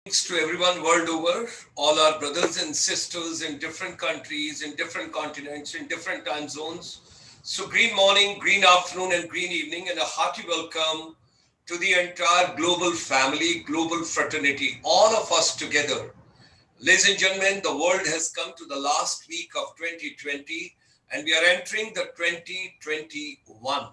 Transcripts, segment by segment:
To everyone world over, all our brothers and sisters in different countries, in different continents, in different time zones. So, green morning, green afternoon, and green evening, and a hearty welcome to the entire global family, global fraternity, all of us together. Ladies and gentlemen, the world has come to the last week of 2020, and we are entering the 2021,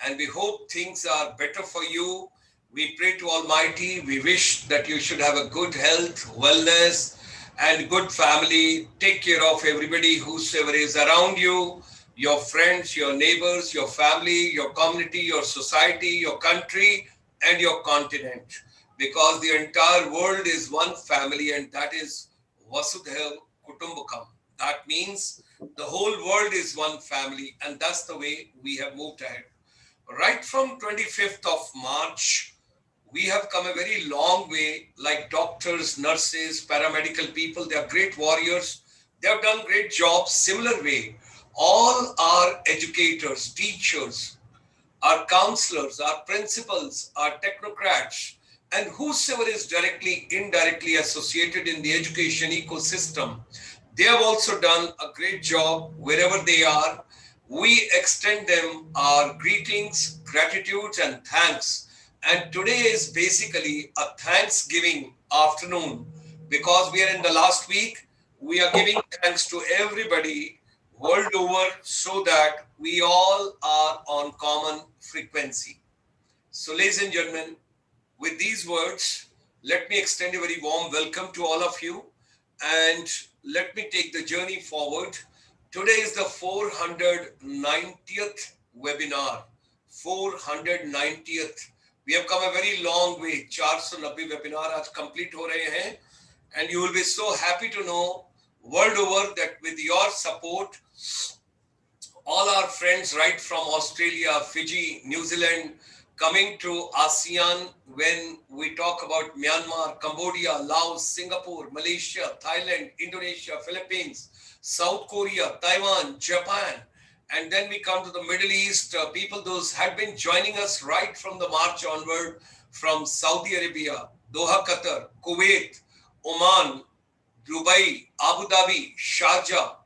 and we hope things are better for you. We pray to Almighty. We wish that you should have a good health, wellness, and good family. Take care of everybody whosoever is around you, your friends, your neighbors, your family, your community, your society, your country, and your continent. Because the entire world is one family, and that is Vasudhaiv Kutumbakam. That means the whole world is one family, and that's the way we have moved ahead. Right from 25th of March, we have come a very long way, like doctors, nurses, paramedical people. They are great warriors. They have done great jobs. Similar way, all our educators, teachers, our counselors, our principals, our technocrats, and whosoever is directly, indirectly associated in the education ecosystem, they have also done a great job wherever they are. We extend them our greetings, gratitudes, and thanks. And today is basically a Thanksgiving afternoon because we are in the last week. We are giving thanks to everybody world over so that we all are on common frequency. So, ladies and gentlemen, with these words, let me extend a very warm welcome to all of you and let me take the journey forward. Today is the 490th webinar. 490th. We have come a very long way. 490 webinar आज complete हो रहे हैं, and you will be so happy to know world over that with your support, all our friends right from Australia, Fiji, New Zealand, coming to ASEAN, when we talk about Myanmar, Cambodia, Laos, Singapore, Malaysia, Thailand, Indonesia, Philippines, South Korea, Taiwan, Japan, and then we come to the Middle East, people those had been joining us right from the March onward from Saudi Arabia, Doha, Qatar, Kuwait, Oman, Dubai, Abu Dhabi, Sharjah.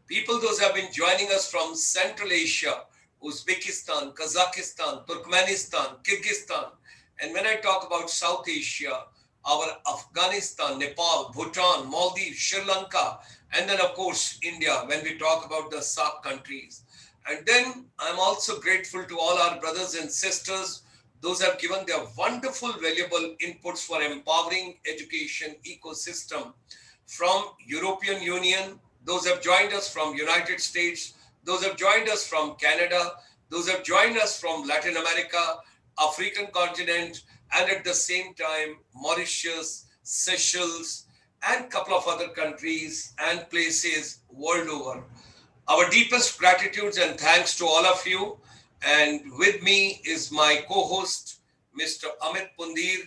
People those have been joining us from Central Asia, Uzbekistan, Kazakhstan, Turkmenistan, Kyrgyzstan. And when I talk about South Asia, our Afghanistan, Nepal, Bhutan, Maldives, Sri Lanka, and then of course India when we talk about the SAARC countries. And then I'm also grateful to all our brothers and sisters. Those have given their wonderful, valuable inputs for empowering education ecosystem from European Union. Those have joined us from United States. Those have joined us from Canada. Those have joined us from Latin America, African continent, and at the same time, Mauritius, Seychelles, and a couple of other countries and places world over. Our deepest gratitudes and thanks to all of you. And with me is my co-host, Mr. Amit Pundir,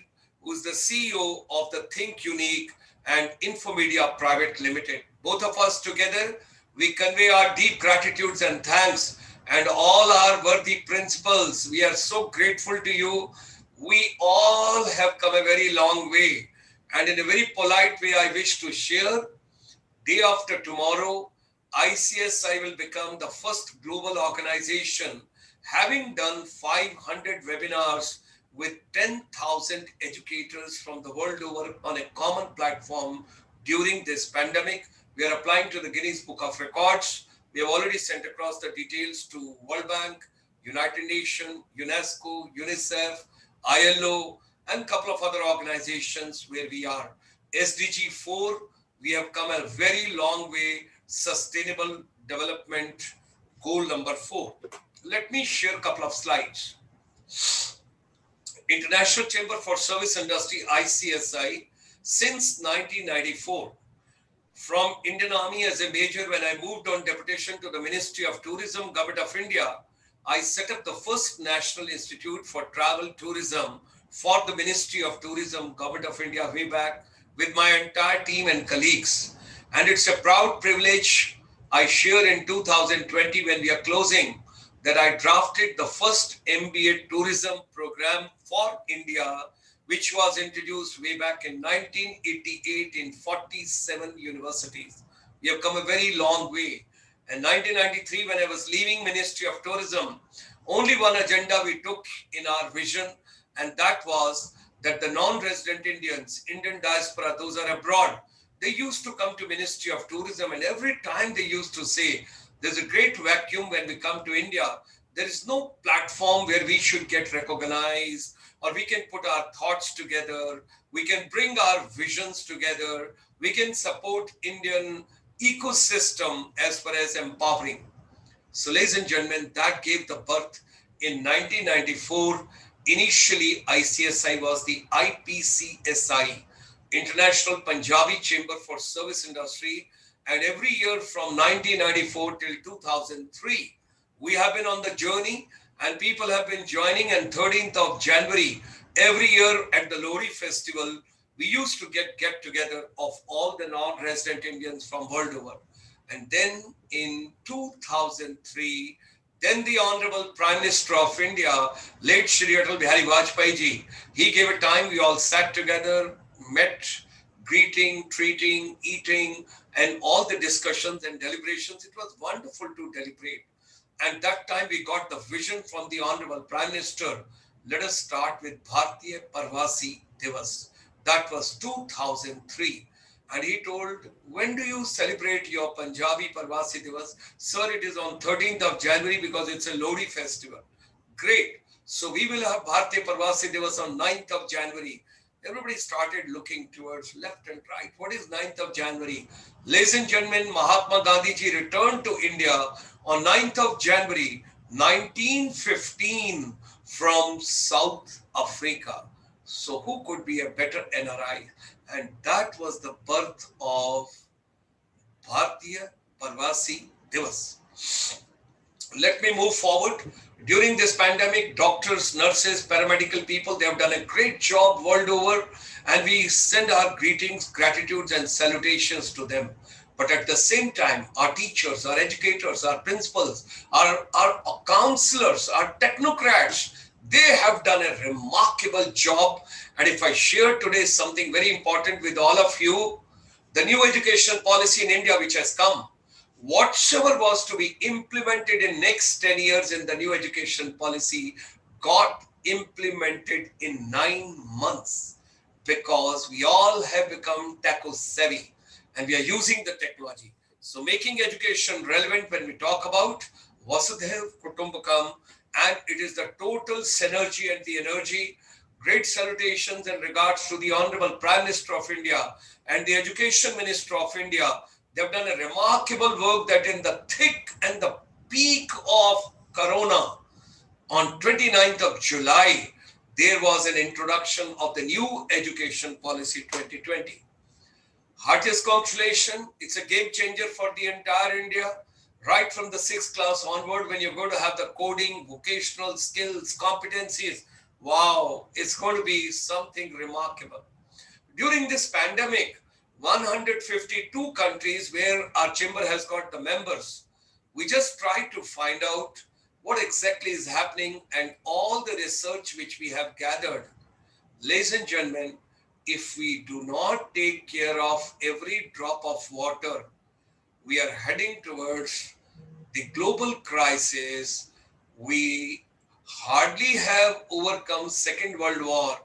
who's the CEO of the Think Unique and Infomedia Private Limited. Both of us together, we convey our deep gratitudes and thanks and all our worthy principals. We are so grateful to you. We all have come a very long way. And in a very polite way, I wish to share, day after tomorrow, ICSI will become the first global organization having done 500 webinars with 10,000 educators from the world over on a common platform during this pandemic. We are applying to the Guinness Book of Records. We have already sent across the details to World Bank, United Nations, UNESCO, UNICEF, ILO, and a couple of other organizations where we are. SDG 4, we have come a very long way. Sustainable Development Goal number 4. Let me share a couple of slides. International Chamber for Service Industry, ICSI, since 1994. From Indian Army as a major, when I moved on deputation to the Ministry of Tourism, Government of India, I set up the first National Institute for Travel Tourism for the Ministry of Tourism, Government of India way back with my entire team and colleagues. And it's a proud privilege I share in 2020 when we are closing that I drafted the first MBA tourism program for India which was introduced way back in 1988 in 47 universities. We have come a very long way. In 1993, when I was leaving Ministry of Tourism, only one agenda we took in our vision, and that was that the non-resident Indians, Indian diaspora, those are abroad, they used to come to Ministry of Tourism, and every time they used to say, there's a great vacuum when we come to India. There is no platform where we should get recognized, or we can put our thoughts together, we can bring our visions together, we can support Indian ecosystem as far as empowering. So, ladies and gentlemen, that gave the birth in 1994. Initially, ICSI was the IPCSI, International Punjabi Chamber for Service Industry. And every year from 1994 till 2003, we have been on the journey and people have been joining. And 13th of January, every year at the Lori festival, we used to get together of all the non-resident Indians from world over. And then in 2003, then the Honorable Prime Minister of India, late Shri Atal Bihari Vajpayee ji, he gave a time, we all sat together, met, greeting, treating, eating, and all the discussions and deliberations. It was wonderful to deliberate. And that time we got the vision from the Honorable Prime Minister. Let us start with Bharatiya Parvasi Divas. That was 2003. And he told, when do you celebrate your Punjabi Parvasi Divas? Sir, it is on 13th of January because it's a Lodi festival. Great. So we will have Bharatiya Parvasi Divas on 9th of January. Everybody started looking towards left and right. What is 9th of January? Ladies and gentlemen, Mahatma Gandhi ji returned to India on 9th of January 1915 from South Africa. So who could be a better NRI? And that was the birth of Bharatiya Parvasi Divas. Let me move forward. During this pandemic, doctors, nurses, paramedical people, they have done a great job world over, and we send our greetings, gratitudes, and salutations to them. But at the same time, our teachers, our educators, our principals, our counselors, our technocrats, they have done a remarkable job. And if I share today something very important with all of you, the new education policy in India which has come, whatsoever was to be implemented in next 10 years in the new education policy got implemented in 9 months, because we all have become tech savvy and we are using the technology. So making education relevant when we talk about Vasudhaiv Kutumbakam, and it is the total synergy and the energy. Great salutations and regards to the Honorable Prime Minister of India and the Education Minister of India. They have done a remarkable work that in the thick and the peak of Corona, on 29th of July, there was an introduction of the new education policy 2020. Heartiest congratulations. It's a game changer for the entire India. Right from the 6th class onward, when you're going to have the coding, vocational skills, competencies, wow, it's going to be something remarkable. During this pandemic, 152 countries where our chamber has got the members, we just tried to find out what exactly is happening, and all the research which we have gathered. Ladies and gentlemen, if we do not take care of every drop of water, we are heading towards the global crisis. We hardly have overcome Second World War,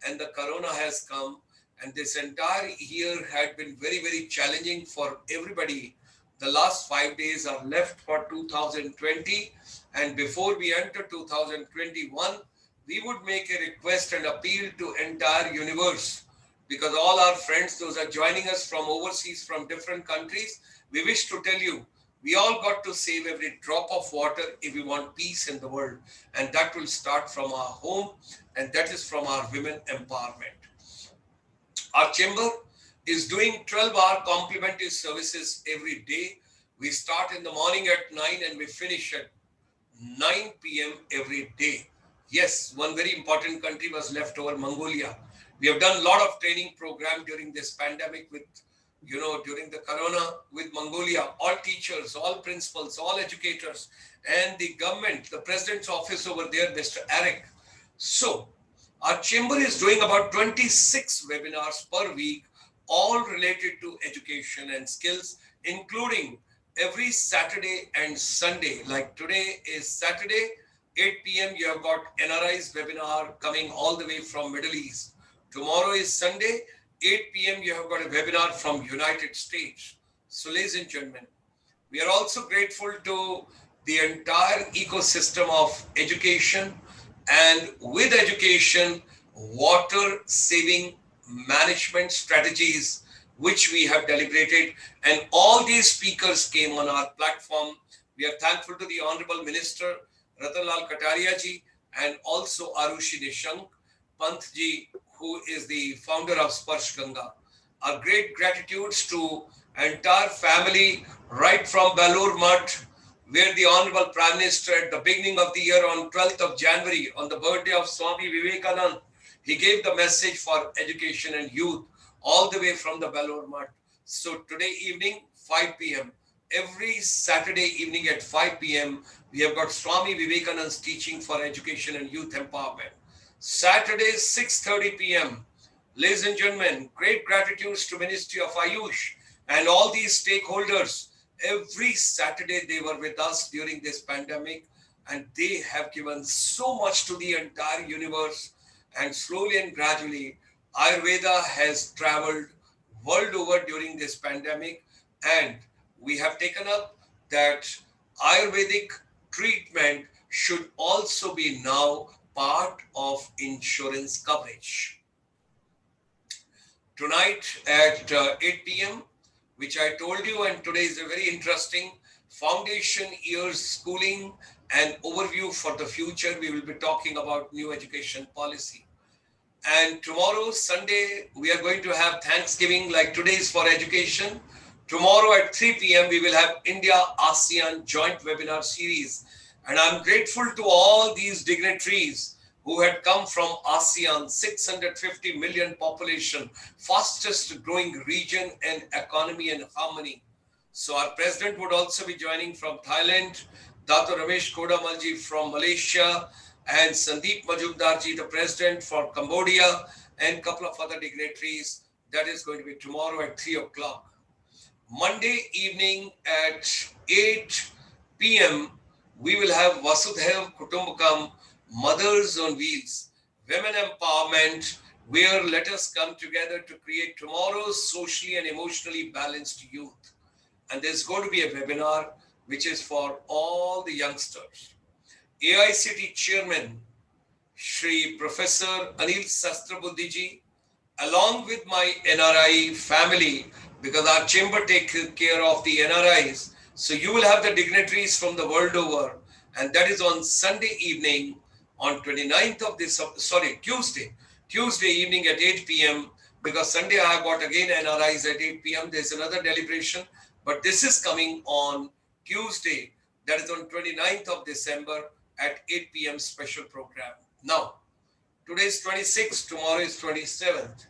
and the Corona has come, and this entire year had been very, very challenging for everybody. The last 5 days are left for 2020, and before we enter 2021, we would make a request and appeal to entire universe, because all our friends, those are joining us from overseas, from different countries, we wish to tell you, we all got to save every drop of water if we want peace in the world. And that will start from our home, and that is from our women empowerment. Our chamber is doing 12-hour complimentary services every day. We start in the morning at 9 and we finish at 9 p.m. every day. Yes, one very important country was left over, Mongolia. We have done a lot of training program during this pandemic with, during the Corona with Mongolia, all teachers, all principals, all educators, and the government, the president's office over there, Mr. Eric. So, Our chamber is doing about 26 webinars per week, all related to education and skills, including every Saturday and Sunday. Like today is Saturday, 8 p.m. You have got NRI's webinar coming all the way from Middle East. Tomorrow is Sunday, 8 p.m. You have got a webinar from United States. So, ladies and gentlemen, we are also grateful to the entire ecosystem of education, and with education, water saving management strategies, which we have deliberated. And all these speakers came on our platform. We are thankful to the Honorable Minister Ratanlal Kataria ji and also Arushi Nishank Pant ji, who is the founder of Sparsh Ganga. Our great gratitudes to entire family right from Balur Math, where the Honorable Prime Minister at the beginning of the year on 12th of January, on the birthday of Swami Vivekanand, he gave the message for education and youth all the way from the Balur Math. So today evening, 5 p.m., every Saturday evening at 5 p.m., we have got Swami Vivekanand's teaching for education and youth empowerment. Saturday, 6:30 p.m., ladies and gentlemen, great gratitudes to Ministry of Ayush and all these stakeholders. Every Saturday they were with us during this pandemic, and they have given so much to the entire universe. And slowly and gradually, Ayurveda has traveled world over during this pandemic, and we have taken up that Ayurvedic treatment should also be now part of insurance coverage. Tonight at 8 p.m., which I told you, and today is a very interesting foundation years schooling and overview for the future. We will be talking about new education policy. And tomorrow, Sunday, we are going to have Thanksgiving, like today is for education. Tomorrow at 3 p.m., we will have India ASEAN joint webinar series. And I'm grateful to all these dignitaries who had come from ASEAN, 650 million population, fastest growing region and economy and harmony. So our president would also be joining from Thailand, Dr. Ramesh Kodamalji from Malaysia, and Sandeep Majumdarji, the president for Cambodia, and a couple of other dignitaries. That is going to be tomorrow at 3 o'clock. Monday evening at 8 p.m., we will have Vasudhaiv Kutumbakam, Mothers on Wheels, Women Empowerment, where let us come together to create tomorrow's socially and emotionally balanced youth. And there's going to be a webinar which is for all the youngsters. AICT Chairman, Shri Professor Anil Sastrabuddhiji, along with my NRI family, because our chamber takes care of the NRIs. So you will have the dignitaries from the world over, and that is on Sunday evening on 29th of this, Tuesday evening at 8 p.m. Because Sunday I have got again NRIs at 8 p.m. There's another deliberation, but this is coming on Tuesday, that is on 29th of December at 8 p.m. special program. Now, today is 26th, tomorrow is 27th.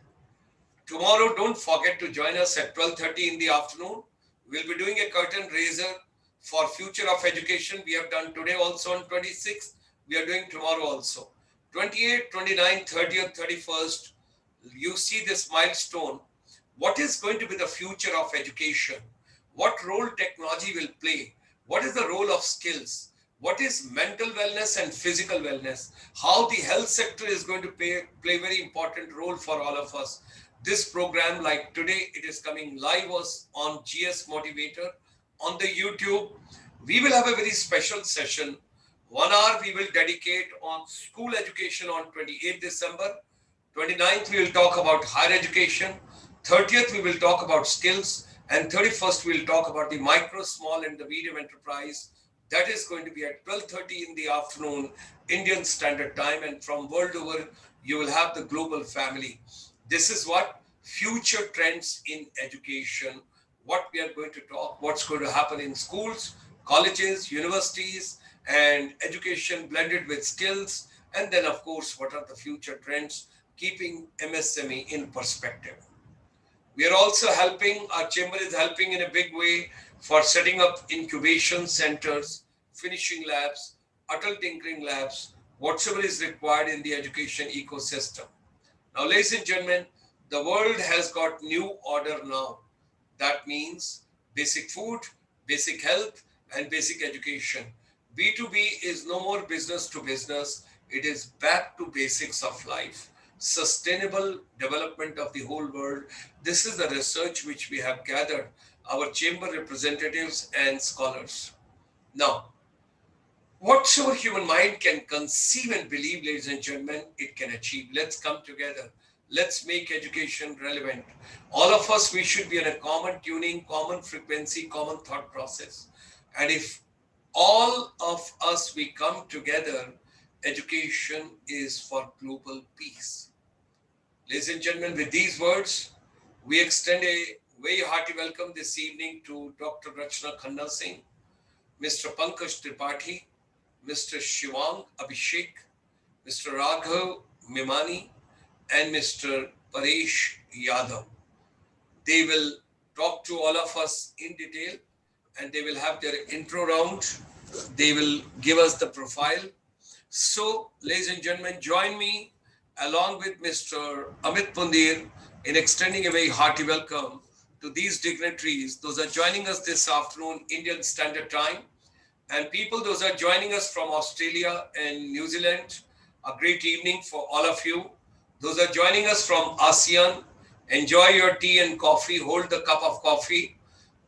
Tomorrow, don't forget to join us at 12:30 in the afternoon. We'll be doing a curtain raiser for future of education. We have done today also on 26th. We are doing tomorrow also. 28th, 29th, 30th, 31st, you see this milestone. What is going to be the future of education? What role technology will play? What is the role of skills? What is mental wellness and physical wellness? How the health sector is going to play a very important role for all of us. This program, like today, it is coming live on GS Motivator on the YouTube. We will have a very special session. 1 hour we will dedicate on school education on 28th December. 29th, we will talk about higher education. 30th, we will talk about skills. And 31st, we will talk about the micro, small, and the medium enterprise. That is going to be at 12:30 in the afternoon, Indian Standard Time. And from world over, you will have the global family. This is what future trends in education, what we are going to talk, what's going to happen in schools, colleges, universities, and education blended with skills. And then, of course, what are the future trends, keeping MSME in perspective. We are also helping, our chamber is helping in a big way for setting up incubation centers, finishing labs, Atal Tinkering Labs, whatever is required in the education ecosystem. Now, ladies and gentlemen, the world has got new order now. That means basic food, basic health, and basic education. B2B is no more business to business, it is back to basics of life. Sustainable development of the whole world. This is the research which we have gathered, our chamber representatives and scholars. Now, whatsoever human mind can conceive and believe, ladies and gentlemen, it can achieve. Let's come together. Let's make education relevant. All of us, we should be in a common tuning, common frequency, common thought process. And if all of us, we come together, education is for global peace. Ladies and gentlemen, with these words, we extend a very hearty welcome this evening to Dr. Rachna Khanna Singh, Mr. Pankaj Tripathi, Mr. Shivang Abhishek, Mr. Raghav Mimani, and Mr. Paresh Yadav. They will talk to all of us in detail and they will have their intro round. They will give us the profile. So, ladies and gentlemen, join me along with Mr. Amit Pundir in extending a very hearty welcome to these dignitaries. Those are joining us this afternoon, Indian Standard Time. And people, those are joining us from Australia and New Zealand, a great evening for all of you. Those are joining us from ASEAN, enjoy your tea and coffee, hold the cup of coffee.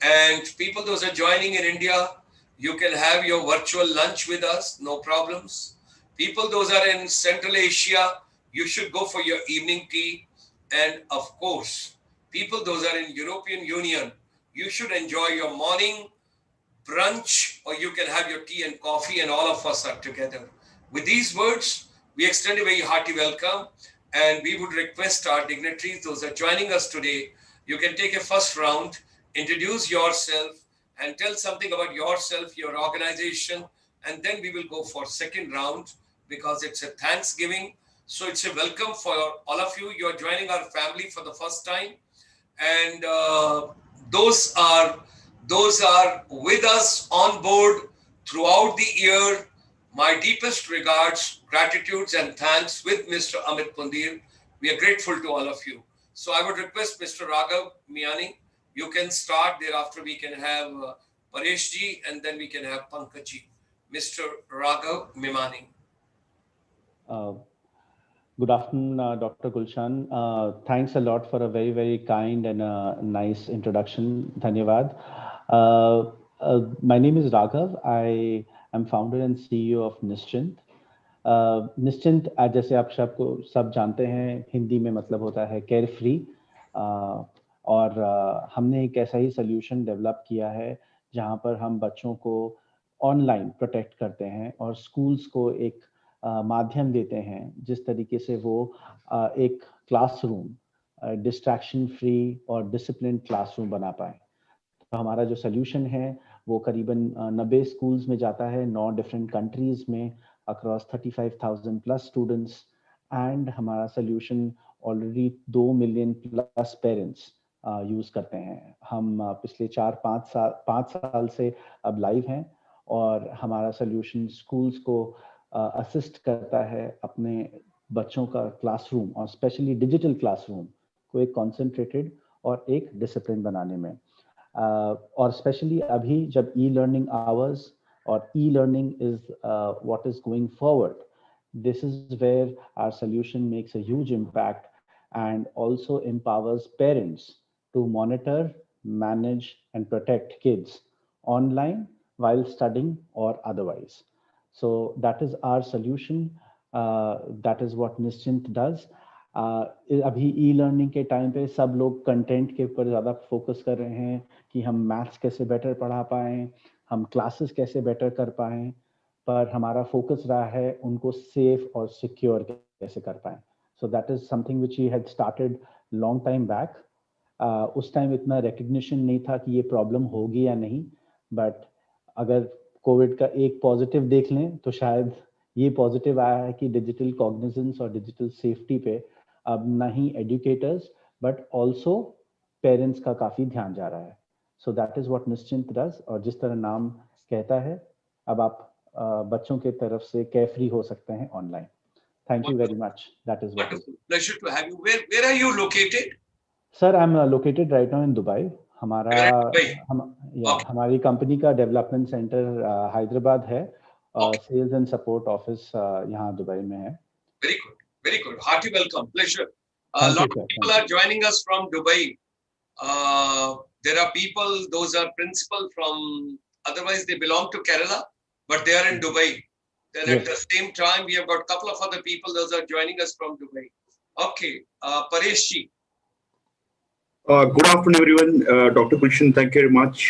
And people, those are joining in India, you can have your virtual lunch with us, no problems. People, those are in Central Asia, you should go for your evening tea. And of course, people, those are in European Union, you should enjoy your morning brunch, or you can have your tea and coffee, and all of us are together. With these words, we extend a very hearty welcome, and we would request our dignitaries, those are joining us today, you can take a first round, introduce yourself, and tell something about yourself, your organization, and then we will go for second round because it's a Thanksgiving. So it's a welcome for all of you. You're joining our family for the first time, and those are with us on board throughout the year. My deepest regards, gratitudes, and thanks with Mr. Amit Pundir. We are grateful to all of you. So I would request Mr. Raghav Miani, you can start. Thereafter, we can have Paresh ji, and then we can have Pankaj ji. Mr. Raghav Mimani. Uh, Good afternoon, Dr. Gulshan. Thanks a lot for a very, very kind and nice introduction. Dhanyavad. My name is Raghav. I am founder and CEO of Nischint. निश्चिंत आज जैसे आप सबको सब जानते हैं हिंदी में मतलब होता है केयर फ्री और हमने एक ऐसा ही सोल्यूशन डेवलप किया है जहां पर हम बच्चों को ऑनलाइन प्रोटेक्ट करते हैं और स्कूल्स को एक माध्यम देते हैं जिस तरीके से वो एक क्लासरूम डिस्ट्रैक्शन फ्री और डिसिप्लिन क्लासरूम बना पाए। तो हमारा जो सोल्यूशन है वो करीबन 90 स्कूल्स में जाता है 9 डिफरेंट कंट्रीज में अक्रॉस 35,000 प्लस स्टूडेंट्स एंड हमारा solution already 2 million plus parents use करते हैं। हम पिछले 5 साल से अब लाइव हैं और हमारा सोल्यूशन स्कूल्स को असिस्ट करता है अपने बच्चों का क्लासरूम और स्पेशली डिजिटल क्लासरूम को एक कॉन्सेंट्रेटेड और एक डिसिप्लिन बनाने में। और स्पेशली अभी जब ई लर्निंग आवर्स और e learning is what is going forward, this is where our solution makes a huge impact and also empowers parents to monitor, manage and protect kids online while studying or otherwise. So that is our solution. That is what Nischint does. अभी e learning के time पे सब लोग content के ऊपर ज़्यादा focus कर रहे हैं कि हम मैथ्स कैसे बेटर पढ़ा पाएँ, हम क्लासेस कैसे बेटर कर पाएँ, पर हमारा फोकस रहा है उनको सेफ और सिक्योर कैसे कर पाएँ। So that is something which we had started long time back. उस टाइम इतना रिकग्निशन नहीं था कि ये प्रॉब्लम होगी या नहीं, बट अगर कोविड का एक पॉजिटिव देख लें तो शायद ये पॉजिटिव आया है कि डिजिटल कॉग्निजेंस और डिजिटल सेफ्टी पे अब ना ही एजुकेटर्स बट ऑल्सो पेरेंट्स का काफ़ी ध्यान जा रहा है। सो दैट इज़ व्हाट निश्चिंत डज। और जिस तरह नाम कहता है, अब आप बच्चों के तरफ से carefree हो सकते हैं online. Thank you very Wonderful. much. That is what. Wonderful. Pleasure to have you. Where are you located? Sir, I'm located right now in Dubai. हमारा You're in Dubai. Okay. हमारी कंपनी का development centre Hyderabad है. Okay. Sales and support office यहाँ Dubai में है. Very good. Very good. Hearty welcome. Pleasure. A Thank lot you, of sir. people are joining us from Dubai. There are people, those are principal from, otherwise they belong to Kerala, but they are in Dubai. Then Yes. at the same time, we have got a couple of other people, those are joining us from Dubai. Okay. Paresh ji. Good afternoon, everyone. Dr. Gulshan, thank you very much.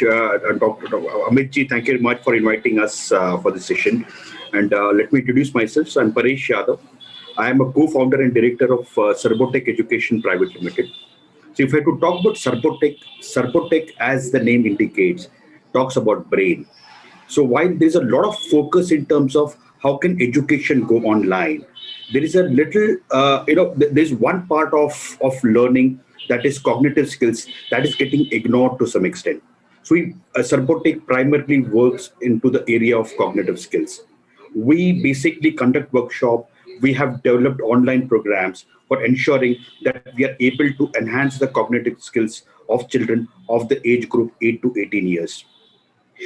Dr. Amit ji, thank you very much for inviting us for this session. And let me introduce myself. So I'm Paresh Yadav. I am a co-founder and director of Serbotech Education Private Limited. So if I could talk about Serbotech, as the name indicates, talks about brain. So while there's a lot of focus in terms of how can education go online, there is a little, there's one part of learning, that is cognitive skills, that is getting ignored to some extent. So Serbotech primarily works into the area of cognitive skills. We basically conduct workshop. We have developed online programs for ensuring that we are able to enhance the cognitive skills of children of the age group 8 to 18 years.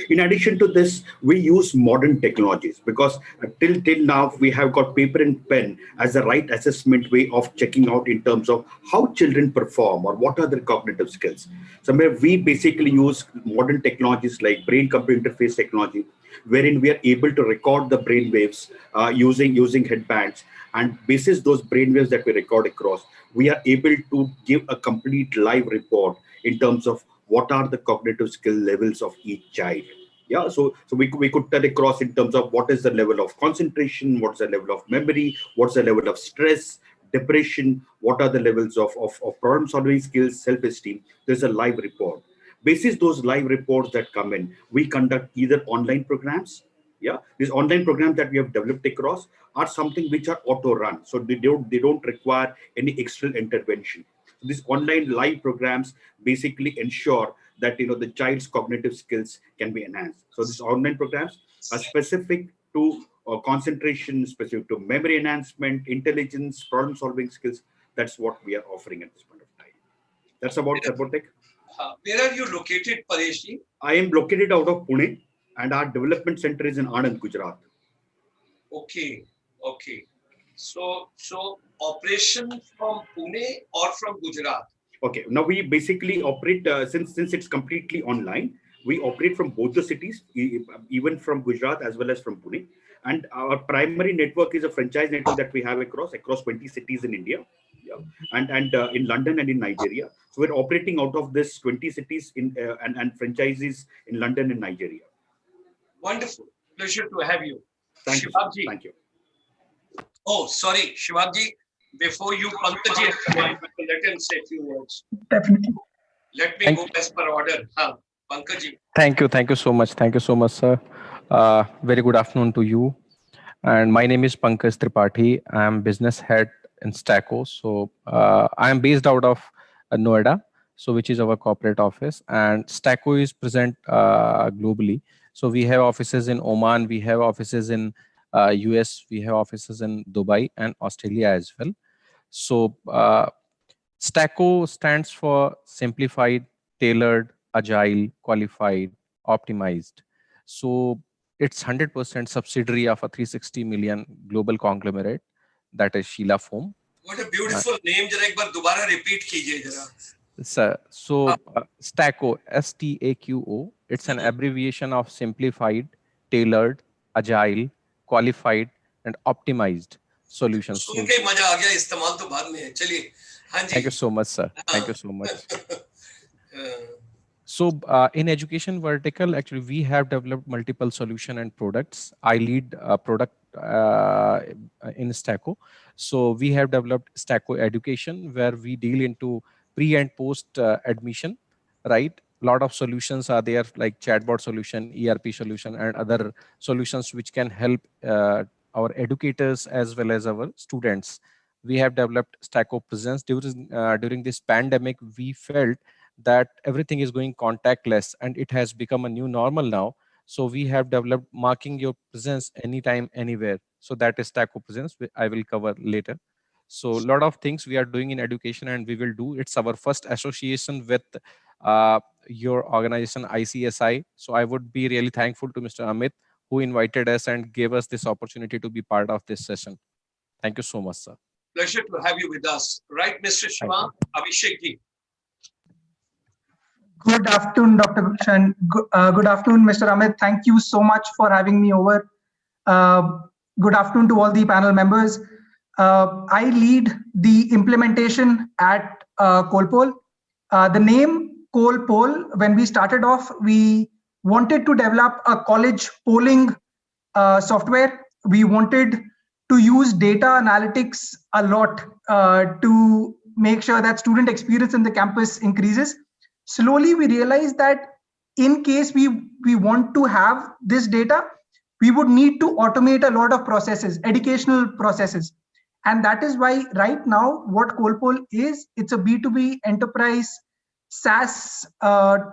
In addition to this, we use modern technologies because till now we have got paper and pen as the right assessment way of checking out in terms of how children perform or what are their cognitive skills. Somewhere we basically use modern technologies like brain-computer interface technology, wherein we are able to record the brain waves using headbands, and basis those brain waves that we record across, we are able to give a complete live report in terms of what are the cognitive skill levels of each child. Yeah, so we could tell across in terms of what is the level of concentration, what's the level of memory, what's the level of stress, depression, what are the levels of problem solving skills, self-esteem. There's a live report. Basis those live reports that come in, we conduct either online programs. Yeah, these online programs that we have developed across are something which are auto run, so they don't require any external intervention. So these online live programs basically ensure that the child's cognitive skills can be enhanced. So these online programs are specific to concentration, specific to memory enhancement, intelligence, problem solving skills. That's what we are offering at this point of time. That's about Serbotech. Where are you located, Paresh ji? I am located out of Pune, and our development center is in Anand, Gujarat. Okay. Okay. So operation from Pune or from Gujarat? Okay, now we basically operate since it's completely online. We operate from both the cities, even from Gujarat as well as from Pune. And our primary network is a franchise network that we have across 20 cities in India, yeah, and in London and in Nigeria. So we're operating out of this 20 cities and franchises in London and Nigeria. Wonderful. Pleasure to have you. Thank you, Shivab ji. thank you. Oh, sorry, Shivab ji. Before you, Pankaj ji, let him say a few words. Definitely. Let me go as per order. Pankaj ji. Thank you so much. Thank you so much, sir. Very good afternoon to you. And my name is Pankaj Tripathi. I am business head in Stacko. So I am based out of Noida, so which is our corporate office. And Stacko is present globally. So we have offices in Oman, we have offices in US, we have offices in Dubai and Australia as well. So Stacko stands for simplified, tailored, agile, qualified, optimized. So it's 100% subsidiary of a 360 million global conglomerate, that is Sheela Foam. What a beautiful name. जरा एक बार दोबारा repeat कीजिए जरा. So Stacko, STAQO, it's an abbreviation of simplified, tailored, agile, qualified, and optimized solutions. सुन के मजा आ गया. इस्तेमाल तो बाद में है. चलिए. हाँ जी. Thank you so much, sir. Thank you so much. So in education vertical, actually, we have developed multiple solution and products. I lead product in Stacko. So we have developed Stacko Education, where we deal into pre and post admission, right? A lot of solutions are there, like chatbot solution, ERP solution, and other solutions which can help our educators as well as our students. We have developed Stacko Presence. During this pandemic, we felt that everything is going contactless and it has become a new normal now. So we have developed marking your presence anytime, anywhere. So that is Taco Presence. I will cover later. So a lot of things we are doing in education and we will do. It's our first association with your organization ICSI. So I would be really thankful to Mr. Amit who invited us and gave us this opportunity to be part of this session. Thank you so much, sir. Pleasure to have you with us. Right, Mr. Shiva? Abhishek ji. Good afternoon, Dr. Gulshan. Good afternoon, Mr. Amit. Thank you so much for having me over. Good afternoon to all the panel members. I lead the implementation at Colpol. The name Colpol, when we started off, we wanted to develop a college polling software. We wanted to use data analytics a lot to make sure that student experience in the campus increases. Slowly, we realized that in case we want to have this data, we would need to automate a lot of processes, educational processes. And that is why right now, what Colpol is, it's a B2B enterprise SaaS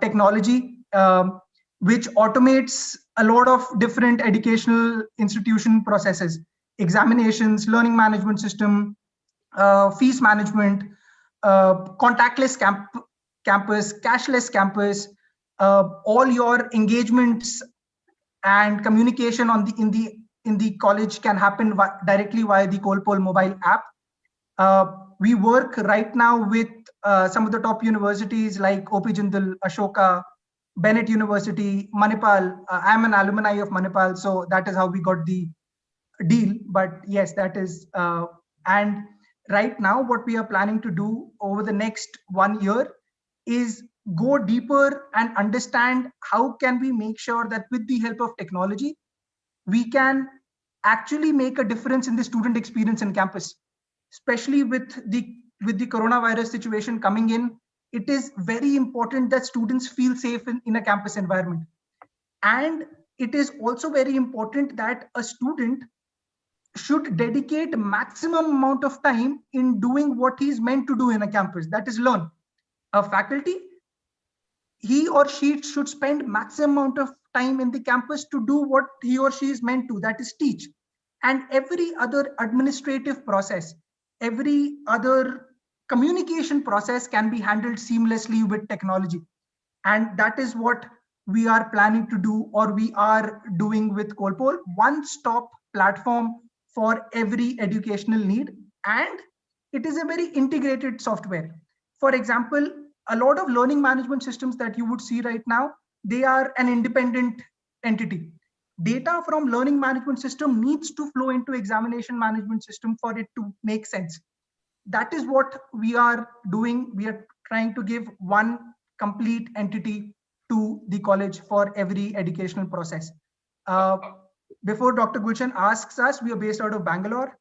technology, which automates a lot of different educational institution processes, examinations, learning management system, fees management, contactless campus, cashless campus, all your engagements and communication on in the college can happen directly via the Colpol mobile app. We work right now with some of the top universities like OP Jindal, Ashoka, Bennett University, Manipal. I'm an alumni of Manipal, so that is how we got the deal. But yes, that is, and right now what we are planning to do over the next 1 year is go deeper and understand how can we make sure that with the help of technology, we can actually make a difference in the student experience in campus, especially with the coronavirus situation coming in. It is very important that students feel safe in a campus environment. And it is also very important that a student should dedicate maximum amount of time in doing what he's meant to do in a campus, that is learn. A faculty, he or she should spend maximum amount of time in the campus to do what he or she is meant to, that is teach. And every other administrative process, every other communication process can be handled seamlessly with technology. And that is what we are planning to do, or we are doing with Colpol, one-stop platform for every educational need. And it is a very integrated software. For example, a lot of learning management systems that you would see right now, they are an independent entity. Data from learning management system needs to flow into examination management system for it to make sense. That is what we are doing. We are trying to give one complete entity to the college for every educational process. Before Dr. Gulshan asks us, we are based out of Bangalore,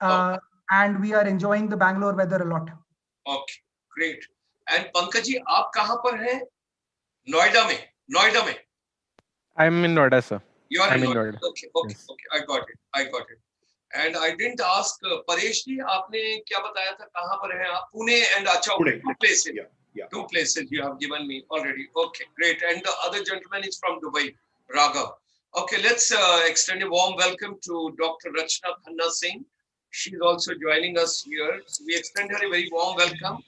and we are enjoying the Bangalore weather a lot. Okay, great. And Pankaj ji, आप कहाँ पर हैं? नोएडा में. नोएडा में. I'm in Noida, sir. You are I'm in in Noida. Noida. Okay, okay, Yes. okay. I got it. I got it. And I didn't ask Paresh ji, आपने क्या बताया था? कहाँ पर हैं आप? Pune and Achau. Pune. Two places. Yeah. Two places you have given me already. Okay, great. And the other gentleman is from Dubai, Raghav. Okay, let's extend a warm welcome to Dr. Rachna Khanna Singh. She's also joining us here. So we extend her a very warm welcome.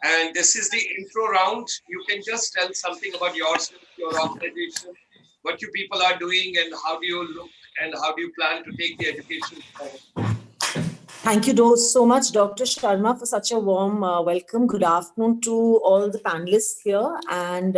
And this is the intro round. You can just tell something about yourself, your organization, what you people are doing, and how do you look, and how do you plan to take the education forward. Thank you so much, Dr. Sharma, for such a warm welcome. Good afternoon to all the panelists here, and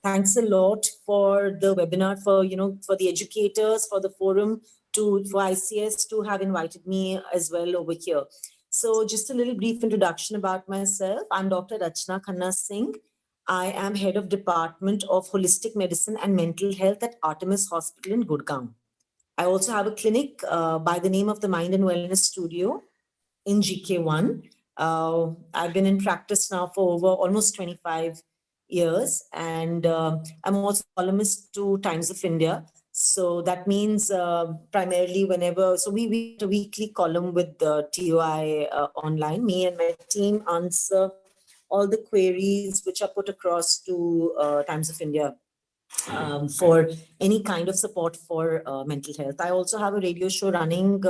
thanks a lot for the webinar, for the educators, for the forum, for ICS to have invited me as well over here. So just a little brief introduction about myself. I'm Dr. Rachna Khanna Singh. I am head of Department of Holistic Medicine and Mental Health at Artemis Hospital in Gurgaon. I also have a clinic by the name of the Mind and Wellness Studio in GK1. I've been in practice now for over almost 25 years, and I'm also a columnist to Times of India. So that means primarily so we have a weekly column with the TOI online. Me and my team answer all the queries which are put across to Times of India for any kind of support for mental health. I also have a radio show running.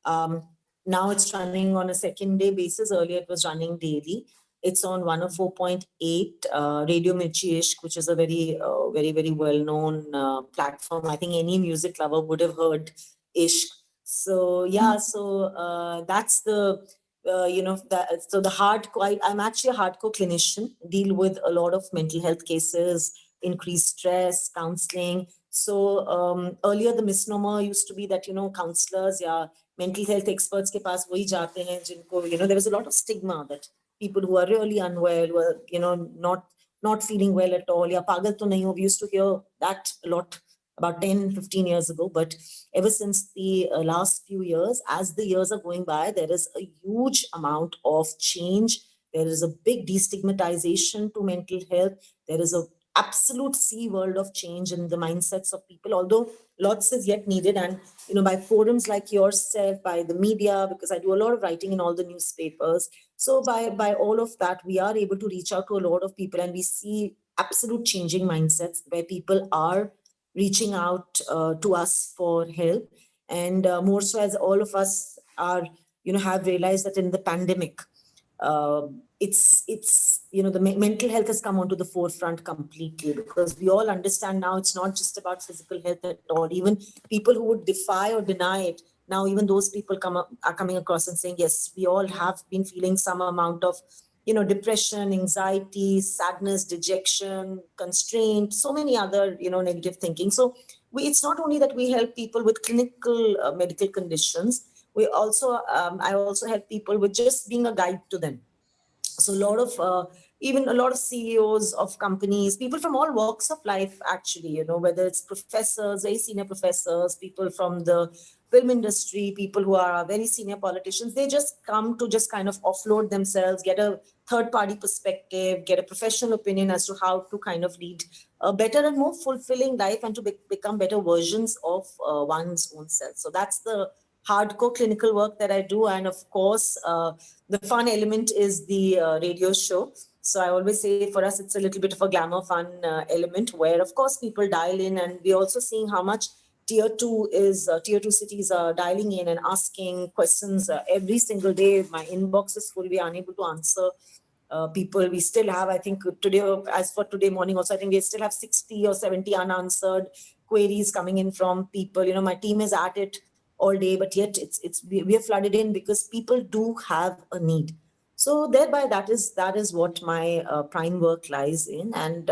Um, Now it's running on a second day basis. Earlier it was running daily. It's on 104.8 Radio Mirchi Ishq, which is a very well-known platform. I think any music lover would have heard Ishq. So yeah, so that's the so the hardcore. I'm actually a hardcore clinician. Deal with a lot of mental health cases, increased stress, counseling. So earlier the misnomer used to be that counselors, yeah, mental health experts के पास वही जाते हैं जिनको there was a lot of stigma that people who are really unwell were not feeling well at all, या पागल तो नहीं हो. We used to hear that a lot about 10-15 years ago, but ever since the last few years, as the years are going by, there is a huge amount of change. There is a big destigmatization to mental health. There is a absolute sea world of change in the mindsets of people, although lots is yet needed. And by forums like yourself, by the media, because I do a lot of writing in all the newspapers, so by all of that, we are able to reach out to a lot of people, and we see absolute changing mindsets where people are reaching out to us for help. And more so, as all of us are have realized that in the pandemic, it's the mental health has come onto the forefront completely, because we all understand now it's not just about physical health at all. Even people who would defy or deny it, now even those people are coming across and saying, yes, we all have been feeling some amount of depression, anxiety, sadness, dejection, constraint, so many other negative thinking. So it's not only that we help people with clinical medical conditions, we also I also help people with just being a guide to them. So a lot of even a lot of CEOs of companies, people from all walks of life, actually, whether it's professors, very senior professors, people from the film industry, people who are very senior politicians, they just come to just kind of offload themselves, get a third party perspective, get a professional opinion as to how to kind of lead a better and more fulfilling life, and to become better versions of one's own self. So that's the hardcore clinical work that I do. And of course, the fun element is the radio show. So I always say for us, it's a little bit of a glamour fun element where, of course, people dial in, and we're also seeing how much tier two cities are dialing in and asking questions every single day. My inbox is full. We are unable to answer people. We still have, I think today, as for today morning also, I think we still have 60 or 70 unanswered queries coming in from people. My team is at it all day, but yet we are flooded in because people do have a need. So thereby, that is what my prime work lies in. And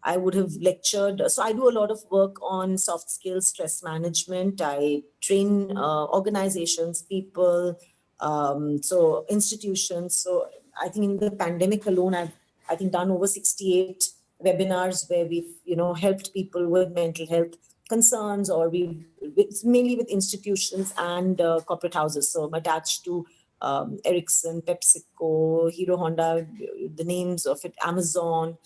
I would have lectured. So I do a lot of work on soft skills, stress management. I train organizations, people, so institutions. So I think in the pandemic alone, I think done over 68 webinars where we've helped people with mental health concerns, or it's mainly with institutions and corporate houses. So I'm attached to Ericsson, PepsiCo, Hero Honda, the names of it, Amazon.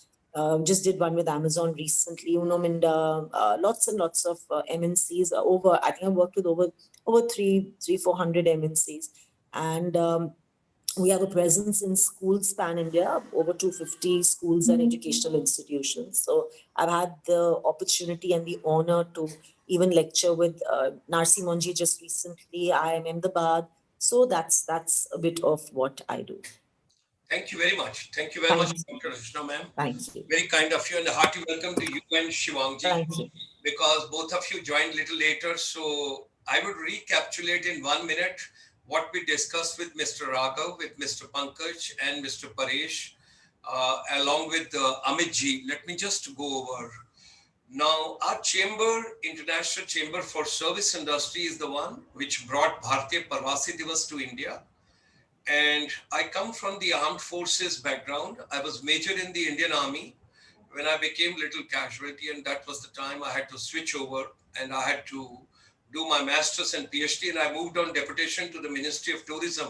Just did one with Amazon recently, Uno Minda, lots and lots of MNCs. I think I worked with over 400 MNCs. And we have a presence in schools pan India, over 250 schools and educational institutions. So I've had the opportunity and the honor to even lecture with Narsi Monji just recently, IIM Ahmedabad. So that's a bit of what I do. Thank you very much. Thank you very much, Dr. Rachna, ma'am. Thank you. Very kind of you, and a hearty welcome to you and Shivangji. Thank you. Because both of you joined a little later, so I would recapitulate in 1 minute what we discussed with Mr. Raghav, with Mr. Pankaj, and Mr. Paresh, along with Amit ji. Let me just go over. Now, our chamber, International Chamber for Service Industry, is the one which brought Bharatiya Parvasi Divas to India. And I come from the armed forces background. I was major in the Indian Army when I became little casualty, and that was the time I had to switch over and I had to do my master's and PhD, and I moved on deputation to the Ministry of Tourism,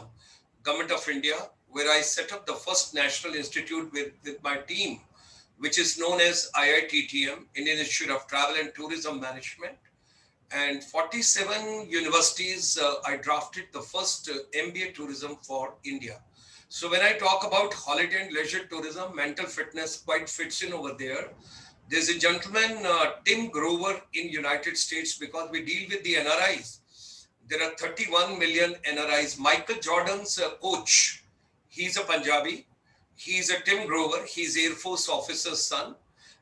Government of India, where I set up the first national institute with my team, which is known as IITTM, Indian Institute of Travel and Tourism Management. And 47 universities, I drafted the first MBA tourism for India. So when I talk about holiday and leisure tourism, mental fitness quite fits in over there. There's a gentleman, Tim Grover in United States, because we deal with the NRIs. There are 31 million NRIs. Michael Jordan's coach, he's a Punjabi. He's a Tim Grover. He's Air Force officer's son.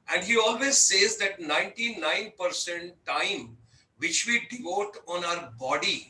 And he always says that 99% time which we devote on our body,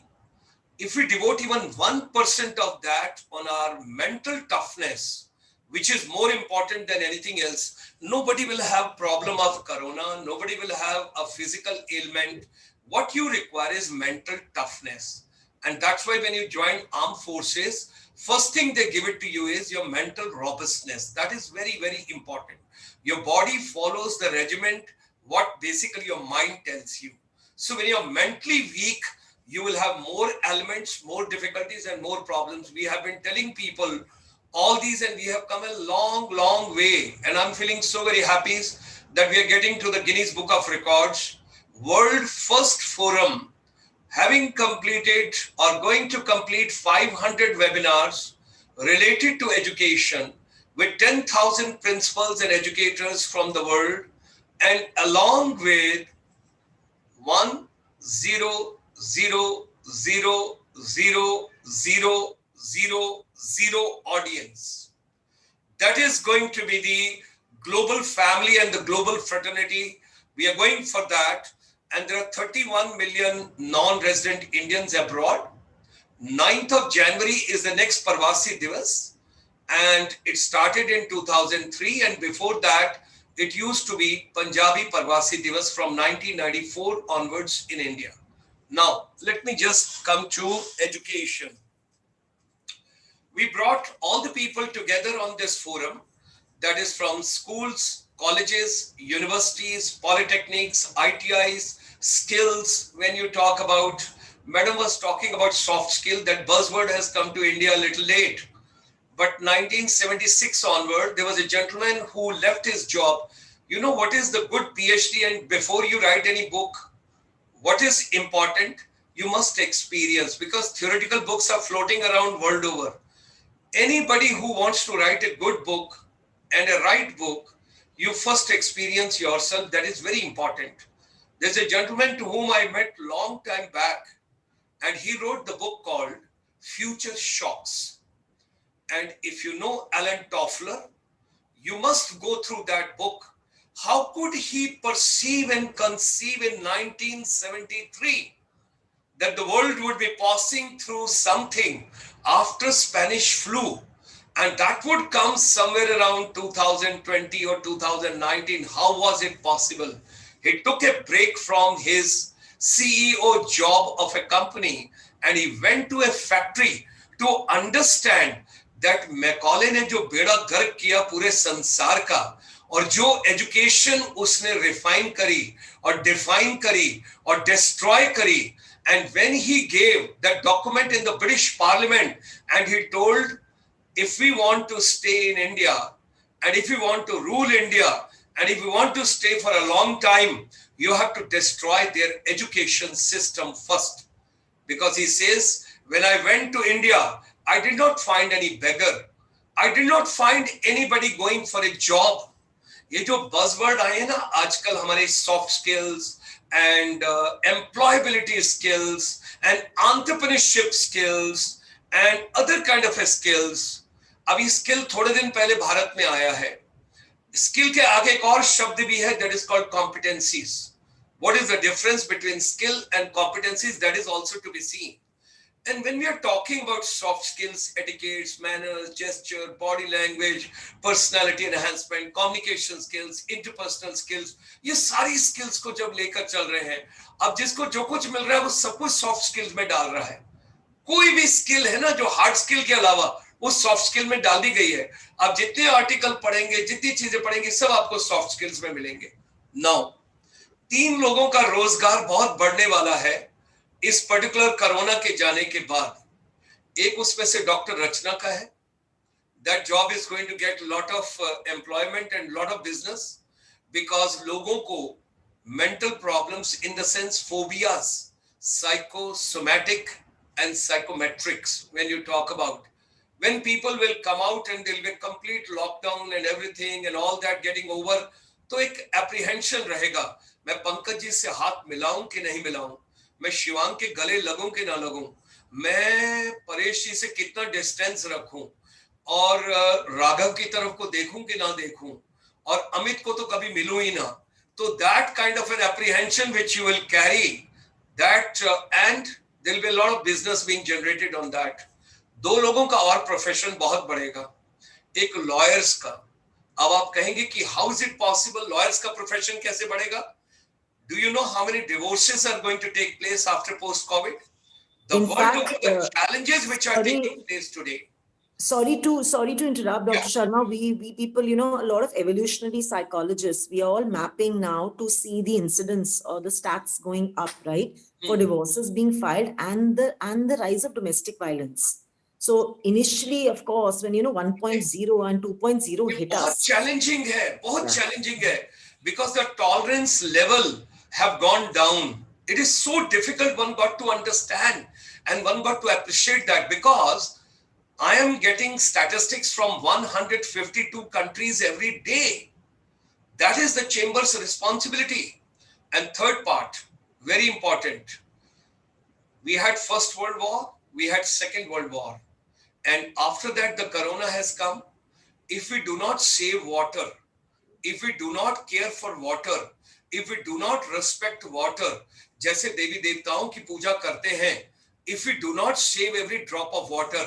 if we devote even 1% of that on our mental toughness, which is more important than anything else, nobody will have problem of corona, nobody will have a physical ailment. What you require is mental toughness. And that's why when you join armed forces, first thing they give it to you is your mental robustness. That is very, very important. Your body follows the regiment, what basically your mind tells you. So when you're mentally weak, you will have more elements, more difficulties, and more problems. We have been telling people all these, and we have come a long, long way. And I'm feeling so very happy that we are getting to the Guinness Book of Records, world first forum, having completed or going to complete 500 webinars related to education with 10,000 principals and educators from the world, and along with 1,000,000 audience. That is going to be the global family and the global fraternity. We are going for that. And there are 31 million non-resident Indians abroad. 9th of January is the next Parvasi Divas. And it started in 2003. And before that, it used to be Punjabi Parvasi Divas from 1994 onwards in India. Now, let me just come to education. We brought all the people together on this forum, that is from schools, colleges, universities, polytechnics, ITIs, skills. When you talk about, Madam was talking about soft skill, that buzzword has come to India a little late. But 1976 onward, there was a gentleman who left his job. You know what is the good PhD? And before you write any book, what is important? You must experience, because theoretical books are floating around world over. Anybody who wants to write a good book and a right book, you first experience yourself. That is very important. There's a gentleman to whom I met long time back, and he wrote the book called Future Shocks. And if you know Alan Toffler, you must go through that book. How could he perceive and conceive in 1973 that the world would be passing through something after Spanish flu, and that would come somewhere around 2020 or 2019? How was it possible? He took a break from his CEO job of a company and he went to a factory to understand that Macaulay ने जो बेड़ा गर्क किया पूरे संसार का, और जो एजुकेशन उसने रिफाइन करी और डिफाइन करी और डिस्ट्रॉय करी, and when he gave that document in the British Parliament and he told, if we want to stay in India and if we want to rule India and if we want to stay for a long time, you have to destroy their education system first. Because he says, when I went to India, I did not find any beggar. I did not find anybody going for a job. ये जो buzzword आए हैं ना आजकल हमारे soft skills and employability skills and entrepreneurship skills and other kind of skills, अभी skill थोड़े दिन पहले भारत में आया है. Skill के आगे एक और शब्द भी है, that is called competencies. What is the difference between skill and competencies? That is also to be seen. And when we are talking about soft skills, etiquettes, manners, gesture, body language, personality enhancement, communication skills, interpersonal skills, ये सारी skills को जब लेकर चल रहे हैं, अब जिसको जो कुछ मिल रहा है वो सब कुछ soft skills में डाल रहा है. कोई भी skill है ना जो hard skill के अलावा वो soft skill में डाल दी गई है. आप जितने article पढ़ेंगे, जितनी चीजें पढ़ेंगे, सब आपको soft skills में मिलेंगे. Now, 3 लोगों का रोजगार बहुत बढ़ने वाला है इस पर्टिकुलर कोरोना के जाने के बाद. एक उसमें से डॉक्टर रचना का है. That job is going to get lot of employment and lot of business, because लोगों को mental problems in the sense phobias, psychosomatic and psychometrics, when you talk about, when people will come out and there will be complete lockdown and everything and all that getting over, तो एक apprehension रहेगा, मैं पंकज जी से हाथ मिलाऊं कि नहीं मिलाऊं, मैं शिवांग के गले लगूं कि ना लगूं, मैं परेश जी से कितना डिस्टेंस रखूं, और राघव की तरफ को देखूं कि ना देखूं, और अमित को तो कभी मिलूं ही ना. तो that kind of an apprehension which you will carry, that and there will be a lot of business being generated on that. दो लोगों का और प्रोफेशन बहुत बढ़ेगा, एक लॉयर्स का. अब आप कहेंगे कि how is it possible, lawyers का प्रोफेशन कैसे बढ़ेगा? Do you know how many divorces are going to take place after post Covid? The world over, the challenges which are taking place today. Sorry to interrupt, Dr. Sharma. We people, you know, a lot of evolutionary psychologists, we are all mapping now to see the incidence or the stats going up, right? For divorces being filed and the rise of domestic violence. So initially, of course, when you know 1.0 and 2.0 hit us, challenging है, बहुत challenging है, because the tolerance level have gone down. It is so difficult. One got to understand and one got to appreciate that, because I am getting statistics from 152 countries every day. That is the chamber's responsibility. And third part, very important. We had First World War, we had Second World War. And after that, the corona has come. If we do not save water, if we do not care for water, if we do not respect water, जैसे देवी देवताओं की पूजा करते हैं, if we do not save every drop of water,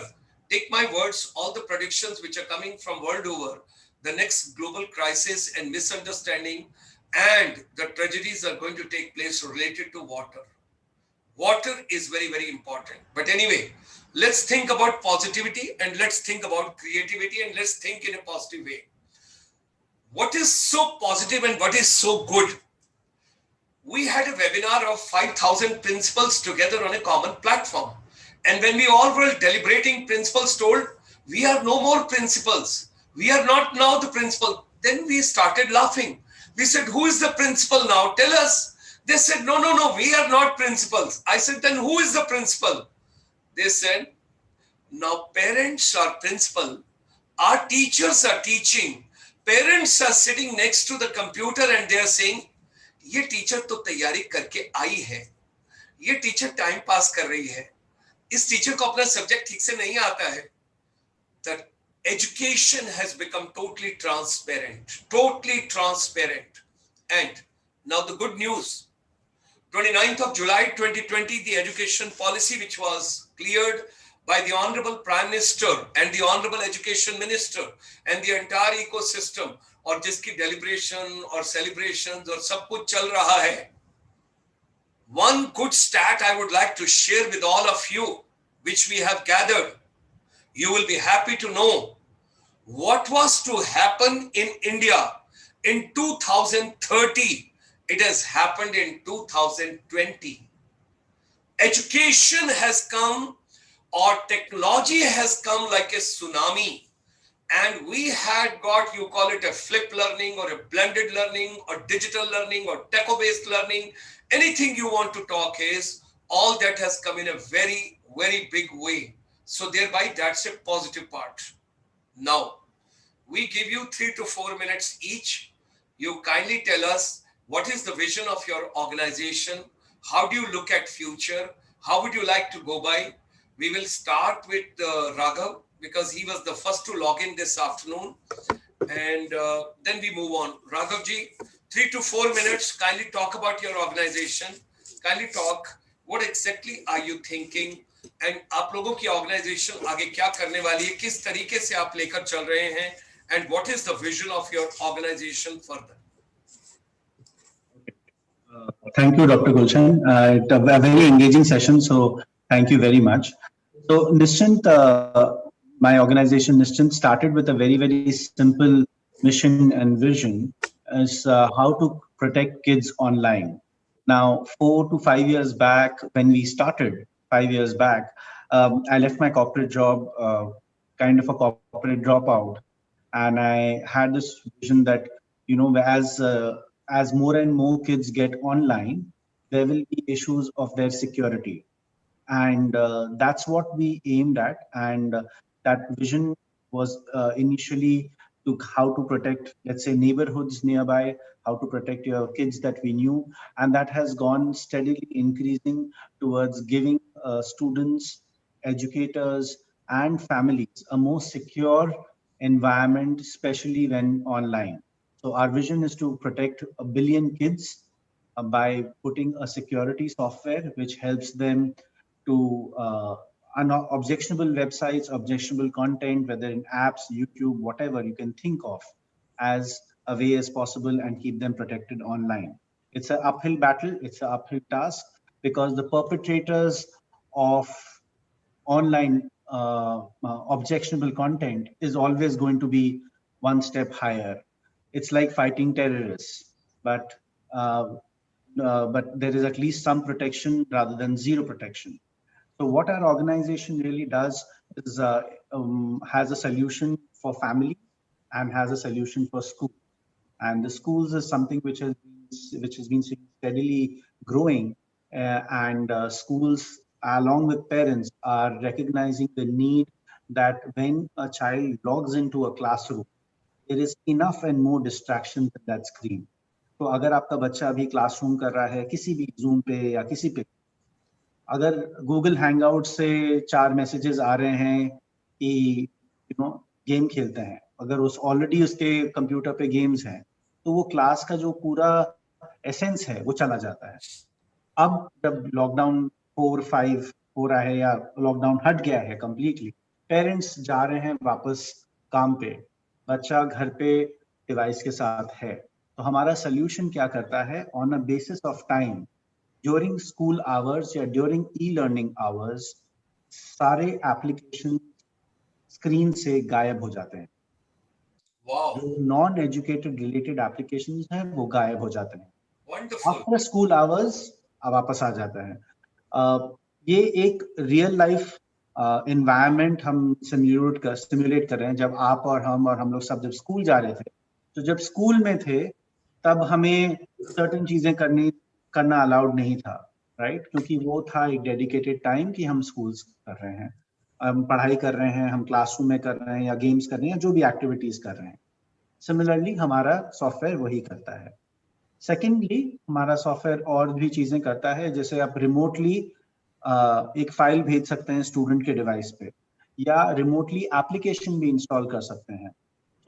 take my words, all the predictions which are coming from world over, the next global crisis and misunderstanding and the tragedies are going to take place related to water. Water is very, very important. But anyway, let's think about positivity and let's think about creativity and let's think in a positive way. What is so positive and what is so good? We had a webinar of 5,000 principals together on a common platform. And when we all were deliberating, principals told, we are no more principals. We are not now the principal. Then we started laughing. We said, who is the principal now? Tell us. They said, no, we are not principals. I said, then who is the principal? They said, now parents are principal. Our teachers are teaching. Parents are sitting next to the computer and they are saying, ये teacher तो तैयारी करके आई है, ये teacher time pass कर रही है, इस टीचर को अपना सब्जेक्ट ठीक से नहीं आता है. The education has become totally transparent. And now the good news, 29th of July 2020, the education policy which was cleared by the Honorable Prime Minister and the Honorable Education Minister and the entire ecosystem, और जिसकी deliberation और celebrations और सब कुछ चल रहा है. One good stat I would like to share with all of you, which we have gathered. You will be happy to know what was to happen in India in 2030. It has happened in 2020. Education has come, or technology has come like a tsunami. And we had got, you call it a flip learning or a blended learning or digital learning or techo-based learning, anything you want to talk is, all that has come in a very, very big way. So thereby that's a positive part. Now, we give you 3 to 4 minutes each. You kindly tell us what is the vision of your organization? How do you look at future? How would you like to go by? We will start with Raghav, because he was the first to log in this afternoon, and then we move on. Raghav ji, 3 to 4 minutes, kindly talk about your organization. Kindly talk, what exactly are you thinking, and आप लोगों की organization आगे क्या करने वाली है, किस तरीके से आप लेकर चल रहे हैं, and what is the vision of your organization further? Thank you, Dr. Gulshan. It's a very engaging session, so thank you very much. So Nischint, my organization Nischint started with a very, very simple mission and vision as how to protect kids online. Now, 4 to 5 years back, when we started, 5 years back, I left my corporate job, kind of a corporate dropout. And I had this vision that, you know, as more and more kids get online, there will be issues of their security. And that's what we aimed at. And That vision was initially to how to protect, let's say, neighborhoods nearby, how to protect your kids that we knew, and that has gone steadily increasing towards giving students, educators, and families a more secure environment, especially when online. So our vision is to protect 1 billion kids by putting a security software which helps them to objectionable websites, objectionable content, whether in apps, YouTube, whatever you can think of, as a way as possible and keep them protected online. It's an uphill battle, it's an uphill task, because the perpetrators of online objectionable content is always going to be one step higher. It's like fighting terrorists, but uh, but there is at least some protection rather than zero protection. So what our organization really does is has a solution for family and has a solution for school. And the schools is something which has been steadily growing, and schools along with parents are recognizing the need that when a child logs into a classroom, there is enough and more distraction than that screen. तो अगर आपका बच्चा अभी classroom कर रहा है किसी भी जूम पे या किसी पे, अगर गूगल हैंगआउट से 4 मैसेजेस आ रहे हैं कि गेम खेलते हैं, अगर उस ऑलरेडी उसके कंप्यूटर पे गेम्स हैं, तो वो क्लास का जो पूरा एसेंस है वो चला जाता है. अब जब लॉकडाउन 4-5 हो रहा है या लॉकडाउन हट गया है कंप्लीटली, पेरेंट्स जा रहे हैं वापस काम पे, बच्चा घर पे डिवाइस के साथ है, तो हमारा सोल्यूशन क्या करता है, on a basis of time during school hours या ड्यूरिंग ई लर्निंग आवर्स, सारे एप्लीकेशन स्क्रीन से गायब हो जाते हैं. Wow. जो नॉन एजुकेटेड रिलेटेड एप्लीकेशंस हैं वो गायब हो जाते हैं. Wonderful. आफ्टर स्कूल आवर्स वापस आ जाता है. ये एक रियल लाइफ एनवायरनमेंट हम सिमुलेट कर रहे हैं. जब आप और हम लोग सब जब स्कूल जा रहे थे, तो जब स्कूल में थे तब हमें सर्टेन चीजें करना अलाउड नहीं था, राइट? क्योंकि वो था एक डेडिकेटेड टाइम कि हम स्कूल्स कर रहे हैं, हम पढ़ाई कर रहे हैं, हम क्लासरूम में कर रहे हैं या गेम्स कर रहे हैं, जो भी एक्टिविटीज कर रहे हैं. सिमिलरली हमारा सॉफ्टवेयर वही करता है. सेकेंडली, हमारा सॉफ्टवेयर और भी चीजें करता है, जैसे आप रिमोटली एक फाइल भेज सकते हैं स्टूडेंट के डिवाइस पे, या रिमोटली एप्लीकेशन भी इंस्टॉल कर सकते हैं.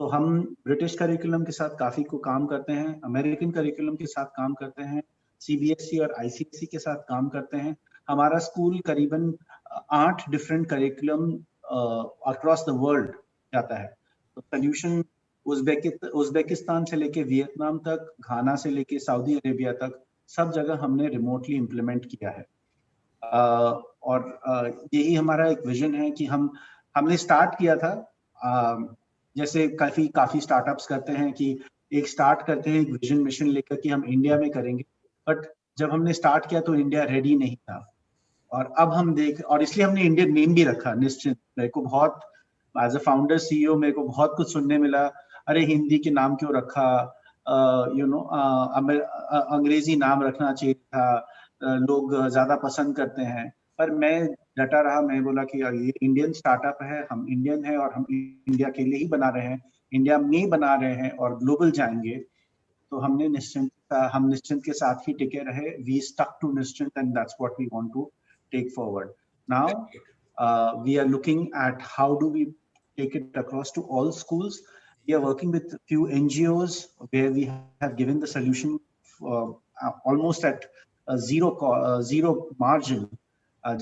तो हम ब्रिटिश करिकुलम के साथ काफी को काम करते हैं, अमेरिकन करिकुलम के साथ काम करते हैं, सीबीएसई और आईसीएसई के साथ काम करते हैं. हमारा स्कूल करीबन 8 different curriculum across the world जाता है. तो सोल्यूशन उज्बेकिस्तान से लेके वियतनाम तक, घाना से लेके सऊदी अरेबिया तक, सब जगह हमने रिमोटली इम्प्लीमेंट किया है. और यही हमारा एक विजन है कि हमने स्टार्ट किया था, जैसे काफी स्टार्टअप्स करते हैं कि एक स्टार्ट करते हैं एक विजन मिशन लेकर कि हम इंडिया में करेंगे, बट जब हमने स्टार्ट किया तो इंडिया रेडी नहीं था. और अब हम और इसलिए हमने इंडियन नेम भी रखा, निश्चिंत. मेरे को बहुत एज अ फाउंडर सीईओ मेरे को बहुत कुछ सुनने मिला, अरे हिंदी के नाम क्यों रखा, अंग्रेजी नाम रखना चाहिए था, लोग ज्यादा पसंद करते हैं. पर मैं डटा रहा, मैं बोला कि ये इंडियन स्टार्टअप है, हम इंडियन है और हम इंडिया के लिए ही बना रहे हैं, इंडिया में बना रहे हैं और ग्लोबल जाएंगे. तो हमने निश्चिंत के साथ ही टिके रहे. वी स्टक टू निश्चिंत and that's what we want to take forward. Now, we are looking at how do we take it across to all schools. We are working with few NGOs where we have given the solution almost at zero margin,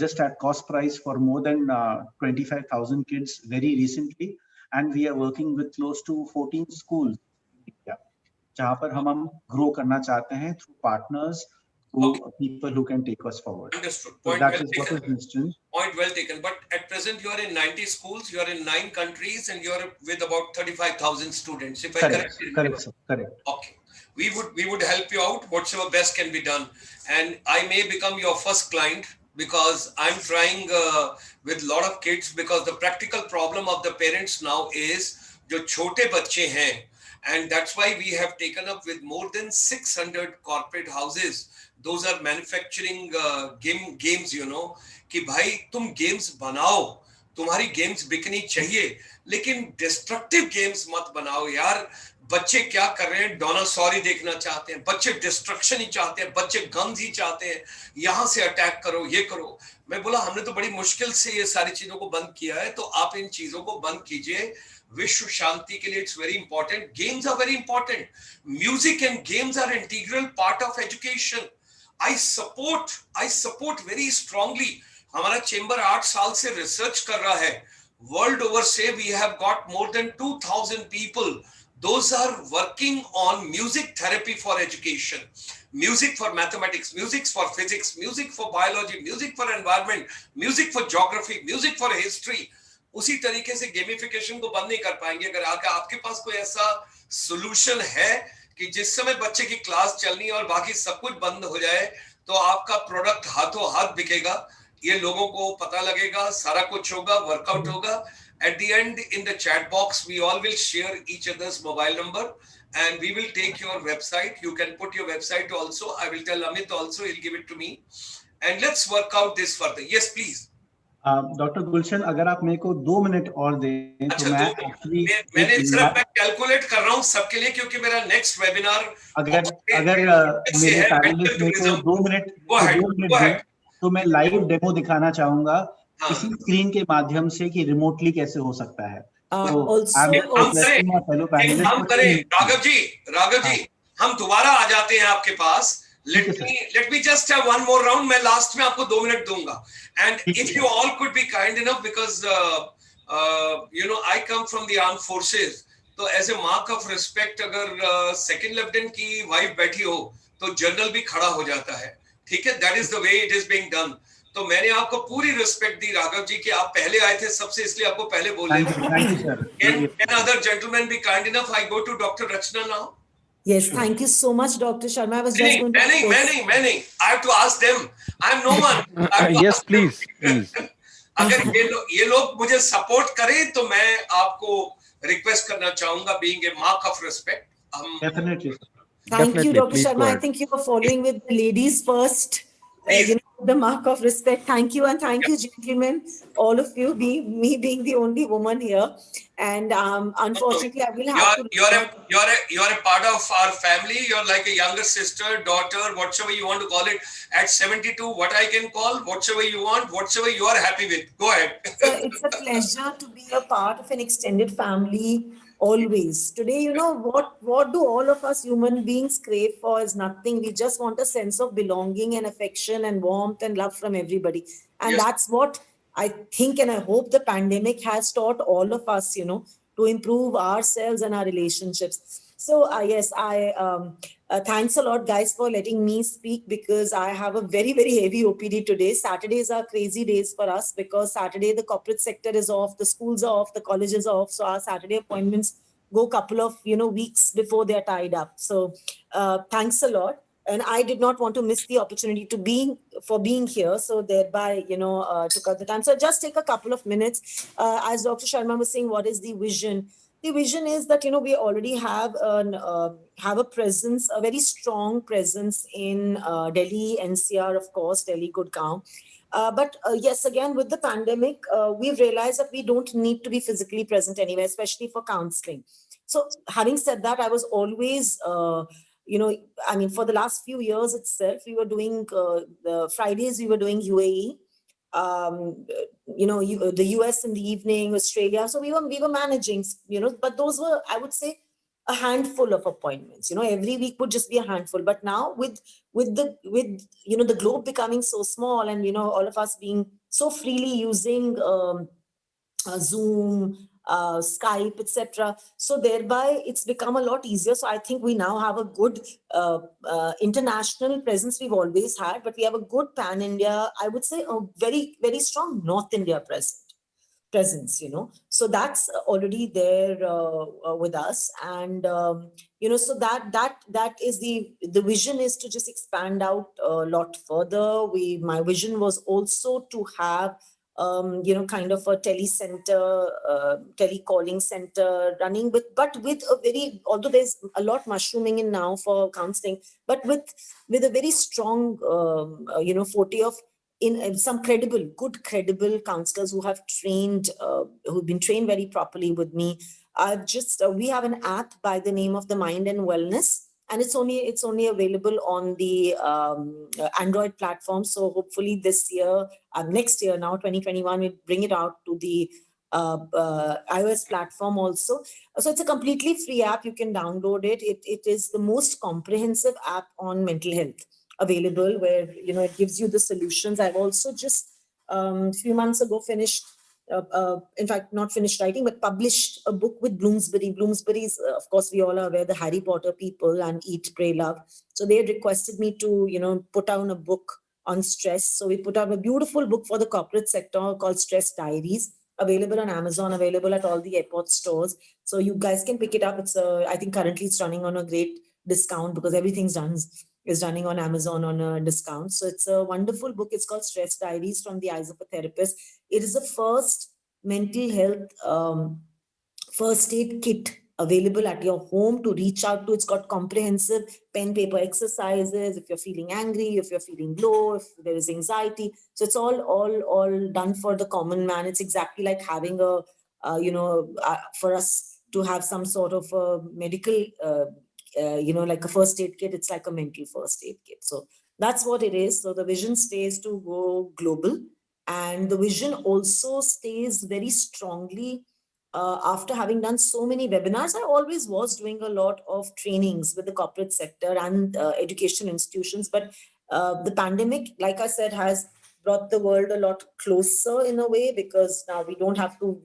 just at cost price for more than 25,000 kids very recently. And we are working with close to 14 schools in India, जहाँ पर हम grow करना चाहते हैं through partners, people who can take us forward. Understood. So Point that well is what taken. is Nischint. Point well taken. But at present, you are in 90 schools, you are in 9 countries, and you are with about 35,000 students. If I correctly remember. Correct, sir. Correct. Okay. We would help you out. Whatever best can be done, and I may become your first client because I'm trying with a lot of kids, because the practical problem of the parents now is जो छोटे बच्चे हैं, and that's why we have taken up with more than 600 corporate houses. Those are manufacturing games, कि भाई तुम games बनाओ, तुम्हारी games bikini चाहिए, लेकिन डिस्ट्रक्टिव गेम्स मत बनाओ यार। बच्चे क्या कर रहे हैं, डायनासोर देखना चाहते हैं, बच्चे डिस्ट्रक्शन ही चाहते हैं, बच्चे गन्स ही चाहते हैं, यहां से अटैक करो, ये करो। मैं बोला हमने तो बड़ी मुश्किल से ये सारी चीजों को बंद किया है, तो आप इन चीजों को बंद कीजिए। विश्व शांति के लिए it's very important, games are very important, music and games are integral part of education. I support very strongly. हमारा चेंबर 8 साल से रिसर्च कर रहा है, वर्ल्ड ओवर से we have got more than 2000 people, those are working on music therapy for education, music for mathematics, music for physics, music for biology, music for environment, music for geography, music for history। उसी तरीके से gamification को बंद नहीं कर पाएंगे। अगर आपके पास कोई ऐसा सॉल्यूशन है कि जिस समय बच्चे की क्लास चलनी है और बाकी सब कुछ बंद हो जाए, तो आपका प्रोडक्ट हाथों हाथ बिकेगा, ये लोगों को पता लगेगा, सारा कुछ होगा, वर्कआउट होगा। At the end, in the chat box, we all will share each other's mobile number and we will take your website. You can put your website also. I will tell Amit also, he'll give it to me. And let's work out this further. Yes, please. Doctor Gulshan, अगर आप मेरे को 2 minute और दें तो मैं actually मैं calculate कर रहा हूँ सबके लिए, क्योंकि मेरा नेक्स्ट वेबिनार अगर मेरे पैनलिस्ट मेरे को 2 मिनट दें तो मैं लाइव डेमो दिखाना चाहूंगा इसी स्क्रीन के माध्यम से कि रिमोटली कैसे हो सकता है। राघव जी हम दोबारा आ जाते हैं आपके पास। Let me just have one more round. मैं लास्ट में आपको 2 मिनट दूंगा। And if you all could be kind enough, because I come from the armed forces, तो as a mark of respect, अगर सेकंड लेफ्टिनेंट की wife बैठी हो तो जनरल भी खड़ा हो जाता है, ठीक है? That is the way it is being done. तो मैंने आपको पूरी रिस्पेक्ट दी राघव जी कि आप पहले आए थे सबसे, इसलिए आपको पहले बोले। Can other gentlemen be kind enough? I go to Dr. Rachna now. Yes, thank you so much, Dr. Sharma. I was just going to. मैं नहीं. I have to ask them. I am no one. Yes, please. अगर ये लोग मुझे support करें तो मैं आपको रिक्वेस्ट करना चाहूंगा, being a mark of respect. Definitely. Thank you, Dr. Sharma. I think you are following with the ladies first. The mark of respect. Thank you, and thank you, gentlemen, all of you, me being the only woman here. And unfortunately, I will have to. You're a part of our family. You're like a younger sister, daughter, whatever you want to call it. At 72, what I can call, whatever you want, whatever you are happy with. Go ahead. It's a pleasure to be a part of an extended family. Always. Today, what do all of us human beings crave for is nothing. We just want a sense of belonging and affection and warmth and love from everybody. And yes, that's what I think and I hope the pandemic has taught all of us, to improve ourselves and our relationships. So yes, thanks a lot, guys, for letting me speak, because I have a very, very heavy OPD today. Saturdays are crazy days for us because Saturday the corporate sector is off, the schools are off, the colleges are off. So our Saturday appointments go a couple of weeks before they're tied up. So thanks a lot. And I did not want to miss the opportunity for being here. So thereby, took out the time. So just take a couple of minutes. As Dr. Sharma was saying, what is the vision? The vision is that, we already have a presence, a very strong presence in Delhi, NCR, of course, Delhi, Gurgaon. But yes, again, with the pandemic, we've realized that we don't need to be physically present anywhere, especially for counseling. So having said that, I was always, for the last few years itself, we were doing the Fridays, we were doing UAE. The US in the evening, Australia. So we were managing, but those were, I would say, a handful of appointments. Every week would just be a handful. But now with the globe becoming so small and all of us being so freely using Zoom, Skype, etc. So thereby it's become a lot easier. So I think we now have a good international presence we've always had, but we have a good pan-India, I would say a very, very strong North India presence, So that's already there with us. And, so that is the vision is to just expand out a lot further. My vision was also to have kind of a telecenter, telecalling center running with a very, although there's a lot mushrooming in now for counseling, but with a very strong, forte of in some good credible counselors who have trained, who've been trained very properly with me. We have an app by the name of the Mind and Wellness, and it's only available on the Android platform. So hopefully this year, next year, now 2021, we bring it out to the iOS platform also. So it's a completely free app. You can download it. It is the most comprehensive app on mental health available, where it gives you the solutions. I've also just few months ago finished, in fact, not finished writing, but published a book with Bloomsbury. Bloomsbury's, of course, we all are aware, the Harry Potter people, and Eat, Pray, Love. So they had requested me to, put down a book on stress. So we put out a beautiful book for the corporate sector called Stress Diaries, available on Amazon, available at all the airport stores. So you guys can pick it up. I think currently it's running on a great discount because everything's is running on Amazon on a discount. So it's a wonderful book. It's called Stress Diaries from the Eyes of a Therapist. It is the first mental health first aid kit available at your home to reach out to. It's got comprehensive pen, paper exercises. If you're feeling angry, if you're feeling low, if there is anxiety. So it's all done for the common man. It's exactly like having for us to have some sort of a medical like a first aid kit. It's like a mental first aid kit. So that's what it is. So the vision stays to go global, and the vision also stays very strongly after having done so many webinars. I always was doing a lot of trainings with the corporate sector and education institutions, but the pandemic, like I said, has brought the world a lot closer in a way, because now we don't have to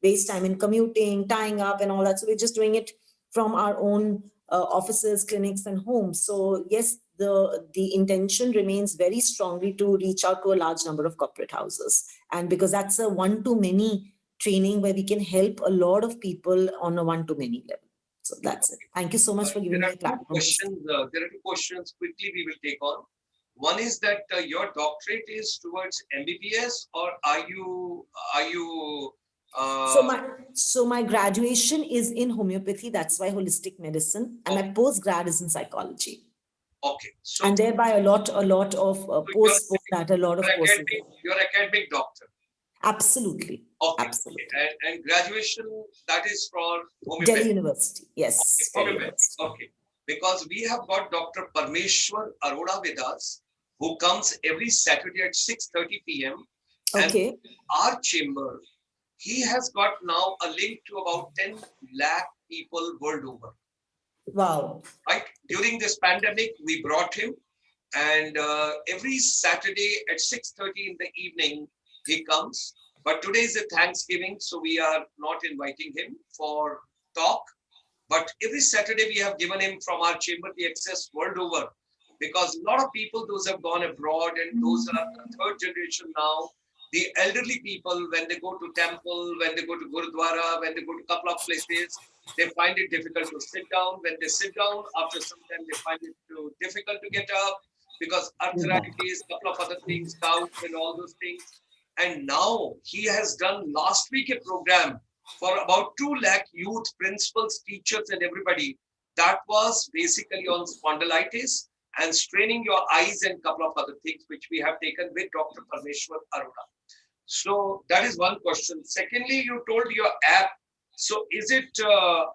waste time in commuting, tying up and all that. So we're just doing it from our own offices, clinics, and homes. So yes, the intention remains very strongly to reach out to a large number of corporate houses, and because that's a one-to-many training where we can help a lot of people on a one-to-many level. So that's it. Thank you so much for giving me the platform. There are two questions quickly we will take on. One is that your doctorate is towards MBBS, or are you So my graduation is in homeopathy. That's why holistic medicine, and my postgrad is in psychology. Okay. So and thereby a lot of post that, a lot of courses. You're academic doctor. Absolutely. Okay. Absolutely. And graduation, that is for homeopathy. Delhi University. Yes. Okay. Okay. Because we have got Dr. Parmeshwar Arora with us, who comes every Saturday at 6:30 p.m. Okay. And our chamber, he has got now a link to about 10 lakh people world over. Wow. Right? During this pandemic, we brought him, and every Saturday at 6:30 in the evening, he comes. But today is a Thanksgiving, so we are not inviting him for talk. But every Saturday, we have given him from our chamber the access world over, because a lot of people, those have gone abroad, and those are third generation now. The elderly people, when they go to temple, when they go to Gurudwara, when they go to a couple of places, they find it difficult to sit down. When they sit down, after some time, they find it too difficult to get up, because arthritis, a couple of other things, gout and all those things. And now he has done last week a program for about 2 lakh youth, principals, teachers, and everybody. That was basically on spondylitis and straining your eyes and a couple of other things, which we have taken with Dr. Parmeshwar Arora. So that is one question. Secondly, you told your app. So is it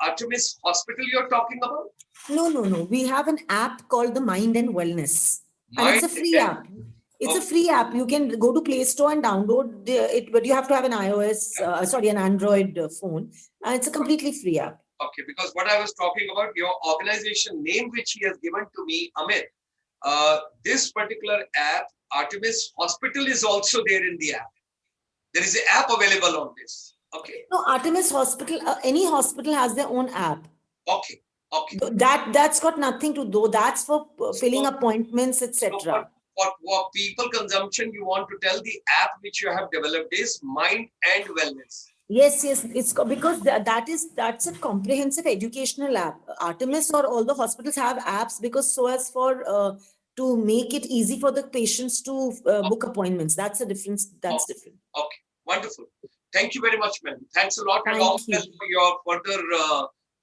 Artemis Hospital you're talking about? No. We have an app called the Mind and Wellness. And it's a free app. It's a free app. You can go to Play Store and download it, but you have to have an an Android phone. It's a completely free app. Okay, because what I was talking about, your organization name, which he has given to me, Amit, this particular app, Artemis Hospital, is also there in the app. There is an app available on this. Okay. No, Artemis Hospital, any hospital has their own app. Okay. That's got nothing to do. That's for filling appointments, etc. For people consumption, you want to tell the app which you have developed is Mind and Wellness. Yes, it's because that's a comprehensive educational app. Artemis or all the hospitals have apps because so as for to make it easy for the patients to book appointments. That's a difference. That's different. Okay, wonderful. Thank you very much, ma'am. Thanks a lot, and all the best for your further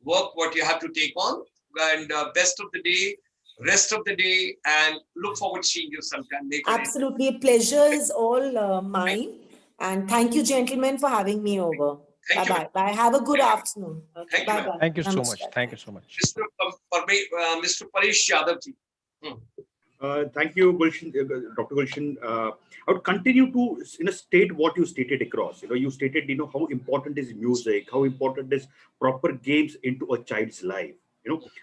work, what you have to take on. And best of the day rest of the day and look forward to seeing you sometime later. Absolutely. Pleasure is all mine. And thank you, gentlemen, for having me over. Thank you. Bye-bye. Bye. Have a good afternoon. Okay, Thank you, ma'am. bye-bye. Thank you so much. Namaskar. Thank you so much. Mr. Paresh Yadav ji. Thank you, Gulshan, Dr. Gulshan. I would continue to state what you stated across. You stated how important is music, how important is proper games into a child's life.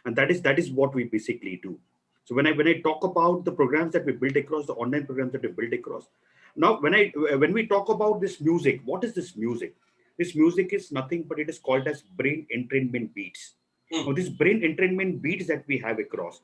And that is what we basically do. So when I talk about the programs that we build across, the online programs that we build across, now when we talk about this music, what is this music? This music is nothing but it is called as brain entrainment beats. Now, these brain entrainment beats that we have across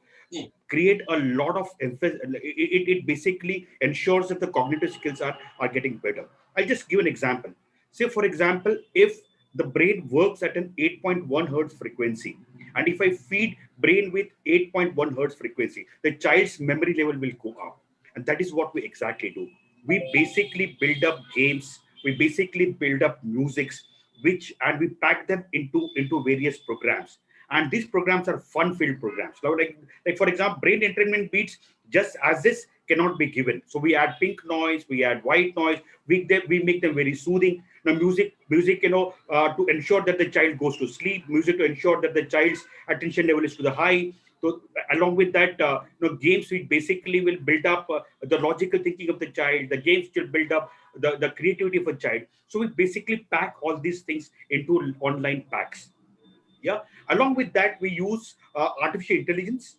create a lot of emphasis. It basically ensures that the cognitive skills are getting better. I'll just give an example. Say, for example, if the brain works at an 8.1 hertz frequency, and if I feed brain with 8.1 hertz frequency, the child's memory level will go up. And that is what we exactly do. We basically build up games, we basically build up musics, and we pack them into various programs. And these programs are fun-filled programs. So like for example, brain entrainment beats, just as this, cannot be given. So we add pink noise, we add white noise, we make them very soothing. Now music, to ensure that the child goes to sleep, music to ensure that the child's attention level is to the high. So along with that, games we basically will build up the logical thinking of the child. The games will build up the creativity of a child. So we basically pack all these things into online packs. Yeah. Along with that, we use artificial intelligence,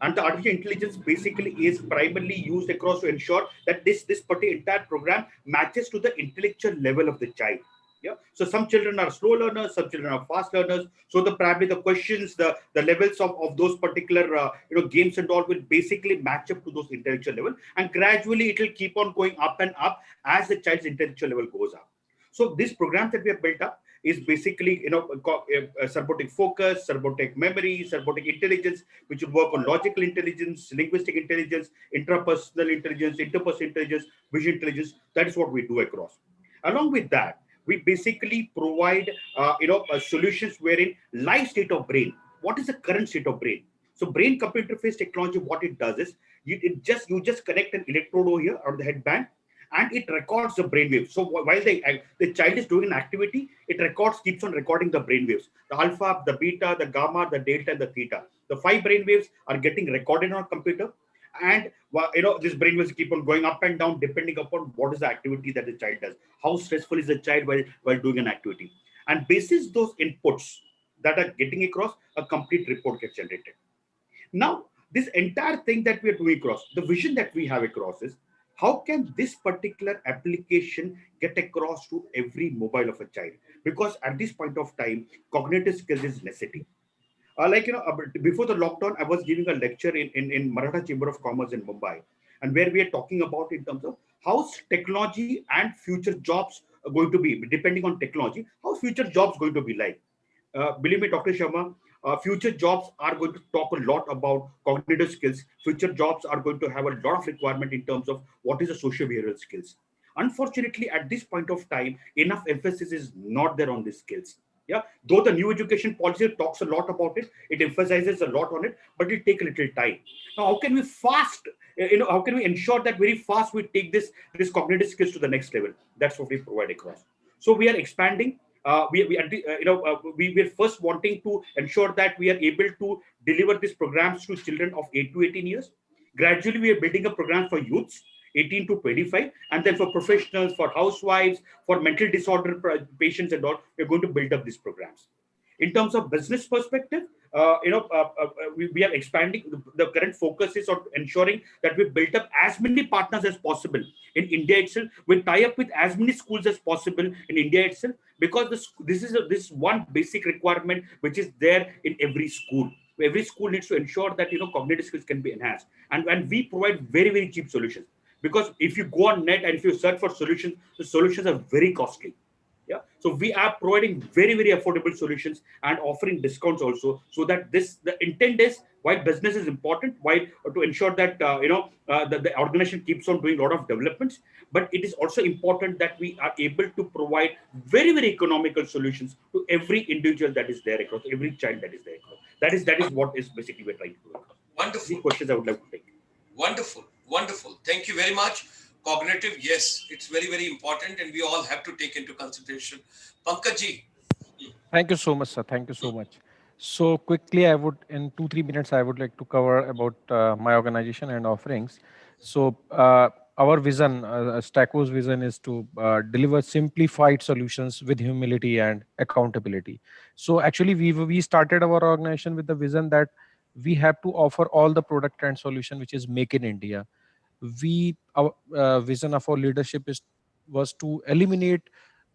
and the artificial intelligence basically is primarily used across to ensure that this particular entire program matches to the intellectual level of the child. Yeah. So some children are slow learners, some children are fast learners. So probably the questions, the levels of those particular games and all will basically match up to those intellectual level, and gradually it will keep on going up and up as the child's intellectual level goes up. So this program that we have built up is basically, cerebrotech focus, cerebrotech memory, cerebrotech intelligence, which will work on logical intelligence, linguistic intelligence, intrapersonal intelligence, interpersonal intelligence, visual intelligence. That is what we do across. Along with that, we basically provide, solutions wherein live state of brain. What is the current state of brain? So brain-computer interface technology, what it does is, you just connect an electrode over here on the headband, and it records the brain waves. So while the child is doing an activity, it keeps on recording the brain waves. The alpha, the beta, the gamma, the delta, and the theta. The 5 brain waves are getting recorded on a computer. And this brain waves keep on going up and down depending upon what is the activity that the child does. How stressful is the child while doing an activity. And basis those inputs that are getting across, a complete report gets generated. Now, this entire thing that we are doing across, the vision that we have across is, how can this particular application get across to every mobile of a child? Because at this point of time, cognitive skills is necessity. Before the lockdown, I was giving a lecture in Maratha Chamber of Commerce in Mumbai, and where we are talking about in terms of how technology and future jobs are going to be, depending on technology, how future jobs going to be like. Believe me, Dr. Sharma, future jobs are going to talk a lot about cognitive skills. Future jobs are going to have a lot of requirement in terms of what is the social behavioral skills. Unfortunately, at this point of time, enough emphasis is not there on these skills. Yeah, though the new education policy talks a lot about it, it emphasizes a lot on it, but it take a little time. Now, how can we how can we ensure that very fast we take this cognitive skills to the next level? That's what we provide across. So we are expanding. We are first wanting to ensure that we are able to deliver these programs to children of 8 to 18 years. Gradually, we are building a program for youths 18 to 25, and then for professionals, for housewives, for mental disorder patients and all, we're going to build up these programs. In terms of business perspective, we are expanding. The current focus is on ensuring that we build up as many partners as possible in India itself. We tie up with as many schools as possible in India itself, because this is one basic requirement which is there in every school. Every school needs to ensure that cognitive skills can be enhanced, and we provide very, very cheap solutions. Because if you go on net and if you search for solutions, the solutions are very costly. Yeah, so we are providing very, very affordable solutions and offering discounts also, so that the intent is, why business is important, why to ensure that that the organization keeps on doing a lot of developments, but it is also important that we are able to provide very, very economical solutions to every individual that is there across, every child that is there across. That is what is basically we're trying to do. Wonderful. Any questions I would like to take? Wonderful. Wonderful. Thank you very much. Cognitive, yes, it's very, very important, and we all have to take into consideration. Pankaj ji. Thank you so much, sir. Thank you so much. So quickly, I would, in 2-3 minutes, I would like to cover about my organization and offerings. So our vision, Stacko's vision, is to deliver simplified solutions with humility and accountability. So actually, we started our organization with the vision that we have to offer all the product and solution which is make in India. Our vision of our leadership is was to eliminate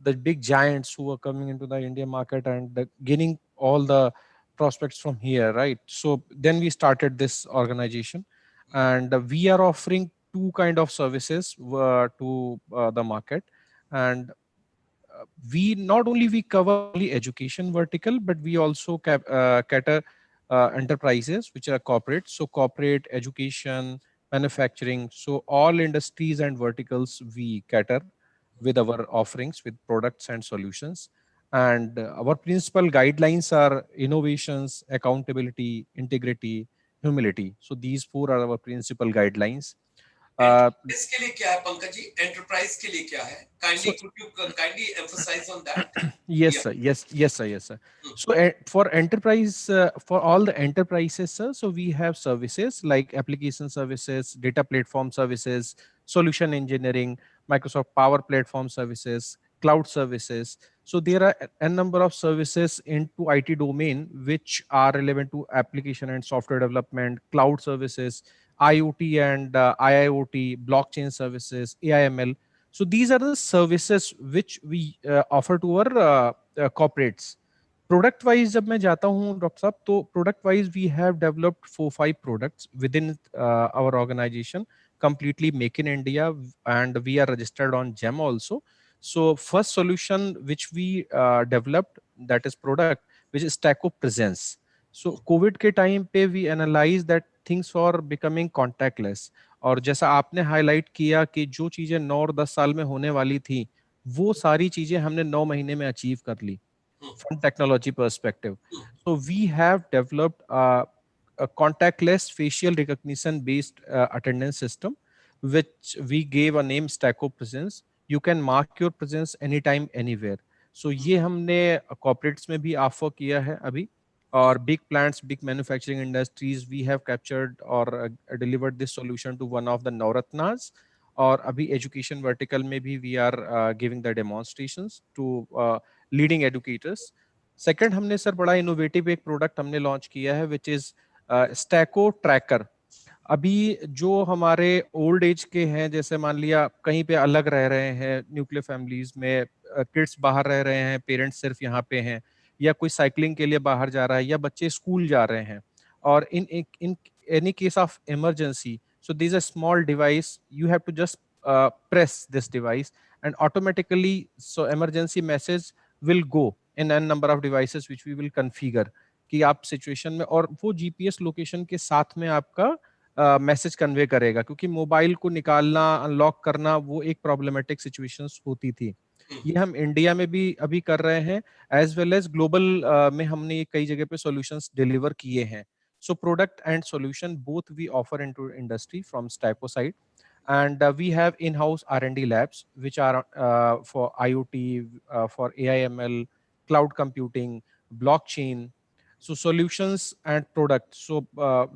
the big giants who are coming into the Indian market and gaining all the prospects from here, right? So then we started this organization, and we are offering two kind of services to the market. And we not only we cover only education vertical, but we also cater enterprises which are corporate. So corporate, education, manufacturing, so all industries and verticals we cater with our offerings, with products and solutions. And our principal guidelines are innovations, accountability, integrity, humility. So these four are our principal guidelines. Enterprise के लिए क्या है Pankaj ji? Enterprise के लिए क्या है? So Could you kindly emphasize on that? yes, Yeah. sir. Yes, sir. So for enterprise, for all the enterprises, sir, so we have services like application services, data platform services, solution engineering, Microsoft Power Platform services, cloud services. So there are a number of services into IT domain which are relevant to application and software development, cloud services, IoT and IIoT, blockchain services, AIML. So these are the services which we offer to our corporates. Product wise जब मैं जाता हूँ doctor साहब, तो product wise we have developed 4-5 products within our organization, completely make in India, and we are registered on GEM also. So first solution which we developed, that is product which is Stacko Presence. So COVID के time पे we analyze that things are becoming contactless. और जैसा आपने highlight किया कि जो चीजें 9 और 10 साल में होने वाली थी, वो सारी चीजें हमने 9 महीने में अचीव कर ली from technology perspective. So we have developed a contactless facial recognition based attendance system, which we gave a name Stacko Presence. You can mark your presence anytime, anywhere. So ये हमने corporates में भी offer किया है अभी, और big plants, big manufacturing industries, we have captured or delivered this solution to one of the Navratnas. और अभी education vertical में भी we are giving the demonstrations to leading educators. Second, हमने सर बड़ा इनोवेटिव एक प्रोडक्ट हमने launch किया है विच इज स्टैको ट्रैकर. अभी जो हमारे ओल्ड एज के हैं, जैसे मान लिया कहीं पे अलग रह रहे हैं, न्यूक्लियर फैमिलीज में किड्स बाहर रह रहे हैं, पेरेंट्स सिर्फ यहाँ पे हैं, या कोई साइकिलिंग के लिए बाहर जा रहा है, या बच्चे स्कूल जा रहे हैं, और in any case of emergency, so there's a small device, you have to just press this device and automatically so emergency message will go in a number of devices which we will configure कि आप situation में, और वो GPS location के साथ में आपका message convey करेगा, क्योंकि मोबाइल को निकालना, अनलॉक करना, वो एक प्रॉब्लमेटिक सिचुएशंस होती थी. ये हम इंडिया में भी अभी कर रहे हैं, एज वेल एज ग्लोबल में हमने कई जगह पे सॉल्यूशंस डिलीवर किए हैं. So product and solution both we offer into industry from Stacko side, and we have in-house R&D labs which are for IoT, for AIML, cloud computing, blockchain. So solutions and products. So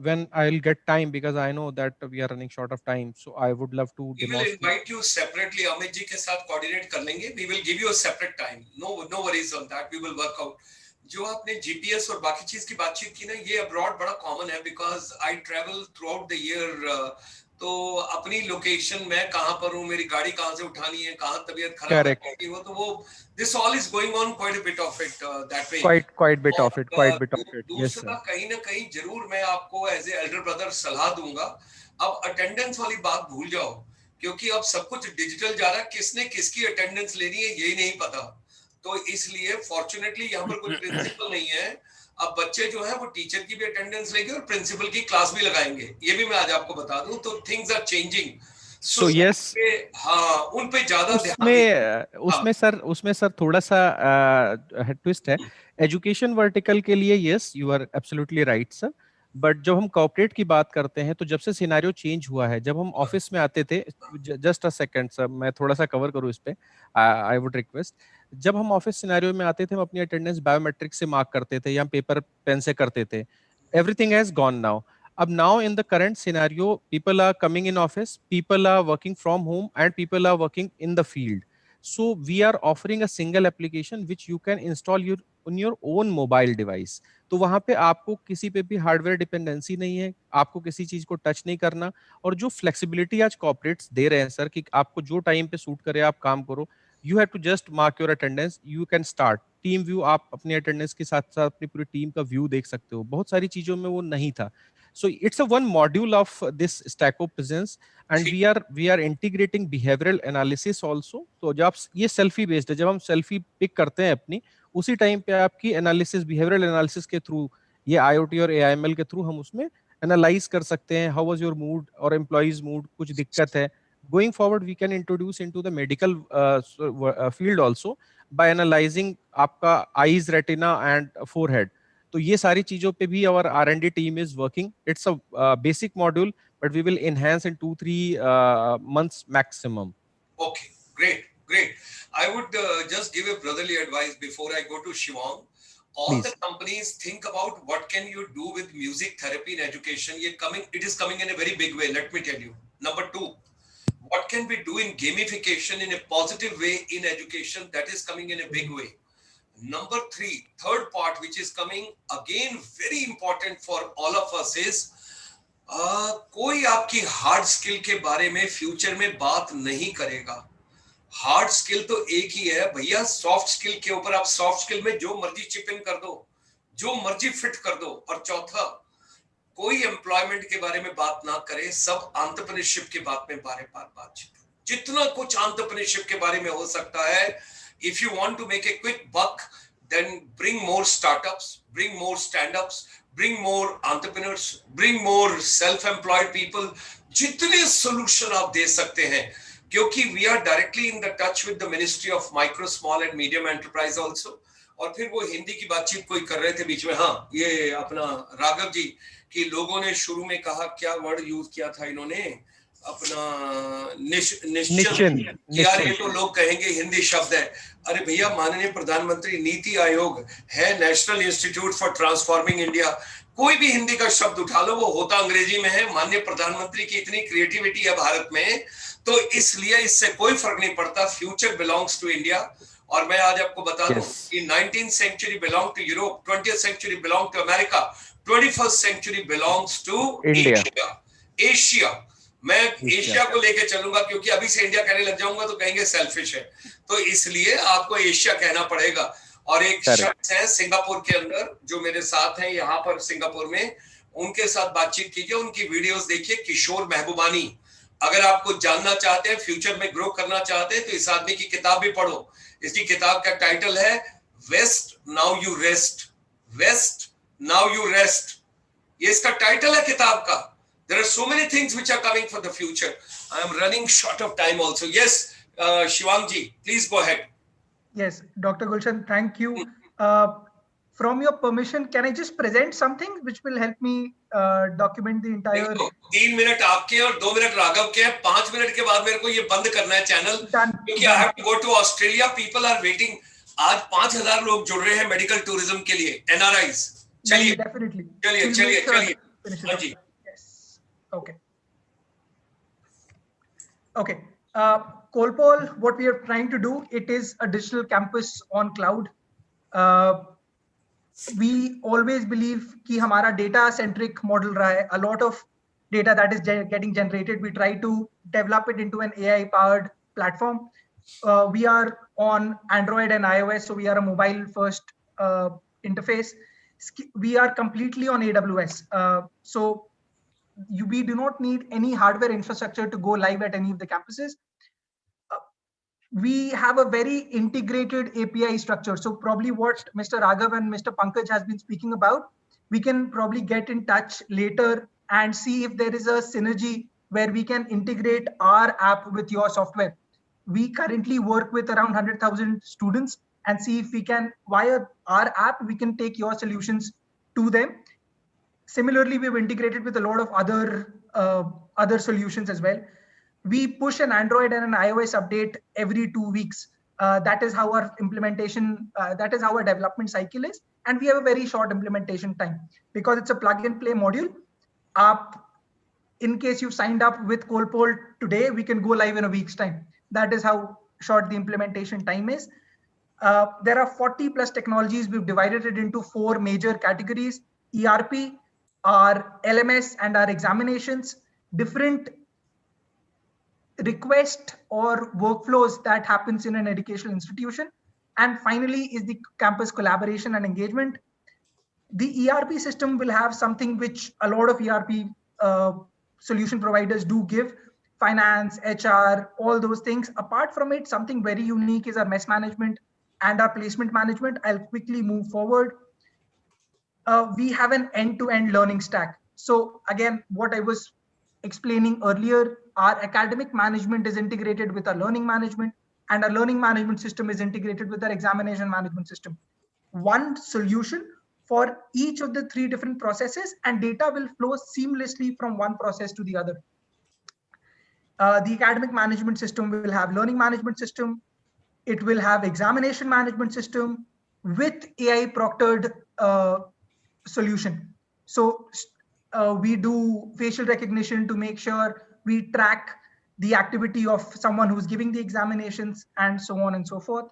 when I'll get time, because I know that we are running short of time, so I would love to We will invite you separately. Amit ji के साथ coordinate कर लेंगे. We will give you a separate time. No worries on that. We will work out. जो आपने GPS और बाकी चीज की बातचीत की ना, ये अब्रॉड बड़ा कॉमन है, because I travel through out the year. तो अपनी लोकेशन में कहां पर हूं, मेरी गाड़ी कहां से उठानी है, कहां तबीयत खराब है, वो तो वो this all is going on quite a bit of it that way. Quite bit of it. दूसरा कहीं ना कहीं जरूर मैं आपको एज ए एल्डर ब्रदर सलाह दूंगा, अब अटेंडेंस वाली बात भूल जाओ, क्योंकि अब सब कुछ डिजिटल जा रहा है. किसने किसकी अटेंडेंस लेनी है यही नहीं पता. तो इसलिए फॉर्चुनेटली यहाँ पर कोई प्रिंसिपल नहीं है. अब बच्चे जो है वो टीचर की भी अटेंडेंस लेंगे और प्रिंसिपल की क्लास भी लगाएंगे. ये भी मैं आज आपको बता दूं. तो things are changing. So yes, हाँ, उन पे ज्यादा ध्यान. उसमें सर थोड़ा सा ट्विस्ट है. एजुकेशन वर्टिकल के लिए yes, you are absolutely right sir, but जब हम कॉर्पोरेट की बात करते हैं तो जब से सिनेरियो चेंज हुआ है, जब हम ऑफिस में आते थे, जस्ट अ सेकंड सर, मैं थोड़ा सा कवर करूँ इस पे, आई वुड रिक्वेस्ट। जब हम ऑफिस सिनेरियो में आते थे, हम अपनी अटेंडेंस बायोमेट्रिक से मार्क करते थे या पेपर पेन से करते थे। Everything has gone now. अब now in the current scenario, people are coming in office, people are working from home, and people are working in the field. So we are offering a single application which you can install your on your own mobile device. तो वहां पे आपको किसी पे भी hardware dependency नहीं है, आपको किसी चीज को टच नहीं करना। और जो फ्लेक्सिबिलिटी आज कॉर्पोरेट्स दे रहे हैं सर, कि आपको जो टाइम पे सूट करे आप काम करो, you have to just mark your attendance, you can start team view. आप अपनी अटेंडेंस के साथ साथ अपनी पूरी टीम का व्यू देख सकते हो। बहुत सारी चीजों में वो नहीं था। So it's a one module of this Stack of Presence, and we are integrating behavioral analysis also. तो जब ये सेल्फी बेस्ड है, जब हम सेल्फी पिक करते हैं अपनी, उसी टाइम पे आपकी एनालिसिस, बिहेवियरल एनालिसिस के थ्रू, ये IoT और AIML के थ्रू हम उसमें एनालाइज कर सकते हैं। हाउ वाज योर मूड और एम्प्लॉइज मूड, कुछ दिक्कत है। Going forward we can introduce into the medical field also by analysing आपका आईज, रेटिना एंड फोरहेड। तो ये सारी चीजों पे भी our R&D team is working. It's a basic module, but we will enhance in 2-3 months maximum. Okay, great. I would just give a brotherly advice before I go to Shivang. All Please. the companies think about what can you do with music therapy in education. It is coming in a very big way. Let me tell you. Number 2, what can we do in gamification in a positive way in education? That is coming in a big way. Number 3, third part, which is coming again very important for all of us is कोई आपकी hard skill के बारे में future में बात नहीं करेगा। Hard skill तो एक ही है भैया, सॉफ्ट स्किल के ऊपर आप सॉफ्ट स्किल में जो मर्जी चिप इन कर दो, जो मर्जी फिट कर दो। और चौथा, कोई एम्प्लॉयमेंट के बारे में बात ना करे, सब एंटरप्रेन्योरशिप के बारे में बातचीत। जितना कुछ एंटरप्रेन्योरशिप के बारे में हो सकता है, if you want to make a quick buck, then bring more startups, bring more stand-ups, bring more entrepreneurs, bring more self-employed people. जितने solution आप दे सकते हैं, क्योंकि we are directly in the touch with the Ministry of Micro, Small and Medium Enterprise also. और फिर वो हिंदी की बातचीत कोई कर रहे थे बीच में, हाँ ये अपना राघव जी, कि लोगों ने शुरू में कहा, क्या वर्ड यूज किया था इन्होंने, अपना निश्चन। यार ये तो लोग कहेंगे हिंदी शब्द है। अरे भैया, माननीय प्रधानमंत्री, नीति आयोग है, national institute for transforming India, कोई भी हिंदी का शब्द उठा लो, वो होता अंग्रेजी में है। माननीय प्रधानमंत्री की इतनी क्रिएटिविटी है भारत में, तो इसलिए इससे कोई फर्क नहीं पड़ता। Future belongs to India. और मैं आज आपको बता दूं कि 19th century belong to Europe, 20th century belong to America, 21st century belongs to India. Asia. मैं एशिया को लेके चलूंगा, क्योंकि अभी से इंडिया कहने लग जाऊंगा तो कहेंगे सेल्फिश है, तो इसलिए आपको एशिया कहना पड़ेगा। और एक शख्स है सिंगापुर के अंदर जो मेरे साथ हैं यहाँ पर सिंगापुर में, उनके साथ बातचीत कीजिए, उनकी वीडियोस देखिए। किशोर महबूबानी, अगर आपको जानना चाहते हैं, फ्यूचर में ग्रो करना चाहते हैं, तो इस आदमी की किताब भी पढ़ो। इसकी किताब का टाइटल है waste now you rest, waste now you rest, ये इसका टाइटल है किताब का। There are so many things which are coming for the future. I am running short of time also. Yes, Shivang ji, please go ahead. Yes, Dr. Gulshan, thank you. From your permission, can I just present something which will help me document the entire? 3 minute आपके और 2 minute Raghav के हैं। 5 minute के बाद मेरे को ये बंद करना है चैनल, क्योंकि I have to go to Australia. People are waiting. आज 5,000 लोग जुड़ रहे हैं मेडिकल टूरिज्म के लिए, NRIs. चलिए, definitely. चलिए। हाँ जी। Okay. Colpol, what we are trying to do, it is a digital campus on cloud. We always believe कि हमारा data centric model रहा है. A lot of data that is getting generated, we try to develop it into an AI powered platform. We are on Android and iOS, so we are a mobile first interface. We are completely on AWS. So we do not need any hardware infrastructure to go live at any of the campuses. We have a very integrated API structure. So probably what Mr. Raghav and Mr. Pankaj has been speaking about, we can probably get in touch later and see if there is a synergy where we can integrate our app with your software. We currently work with around 100,000 students and see if we can, via our app, we can take your solutions to them. Similarly, we've integrated with a lot of other solutions as well. We push an Android and an iOS update every 2 weeks. That is how our implementation, that is how our development cycle is. And we have a very short implementation time because it's a plug and play module. In case you've signed up with Colpol today, we can go live in a week's time. That is how short the implementation time is. There are 40 plus technologies. We've divided it into 4 major categories: ERP, our LMS, and our examinations, different request or workflows that happens in an educational institution. And finally is the campus collaboration and engagement. The ERP system will have something which a lot of ERP solution providers do give: finance, HR, all those things. Apart from it, something very unique is our mess management and our placement management. I'll quickly move forward. We have an end-to-end learning stack. So again, what I was explaining earlier, our academic management is integrated with our learning management, and our learning management system is integrated with our examination management system. One solution for each of the 3 different processes, and data will flow seamlessly from one process to the other. The academic management system will have learning management system. It will have examination management system with AI proctored solution. So we do facial recognition to make sure we track the activity of someone who's giving the examinations, and so on and so forth.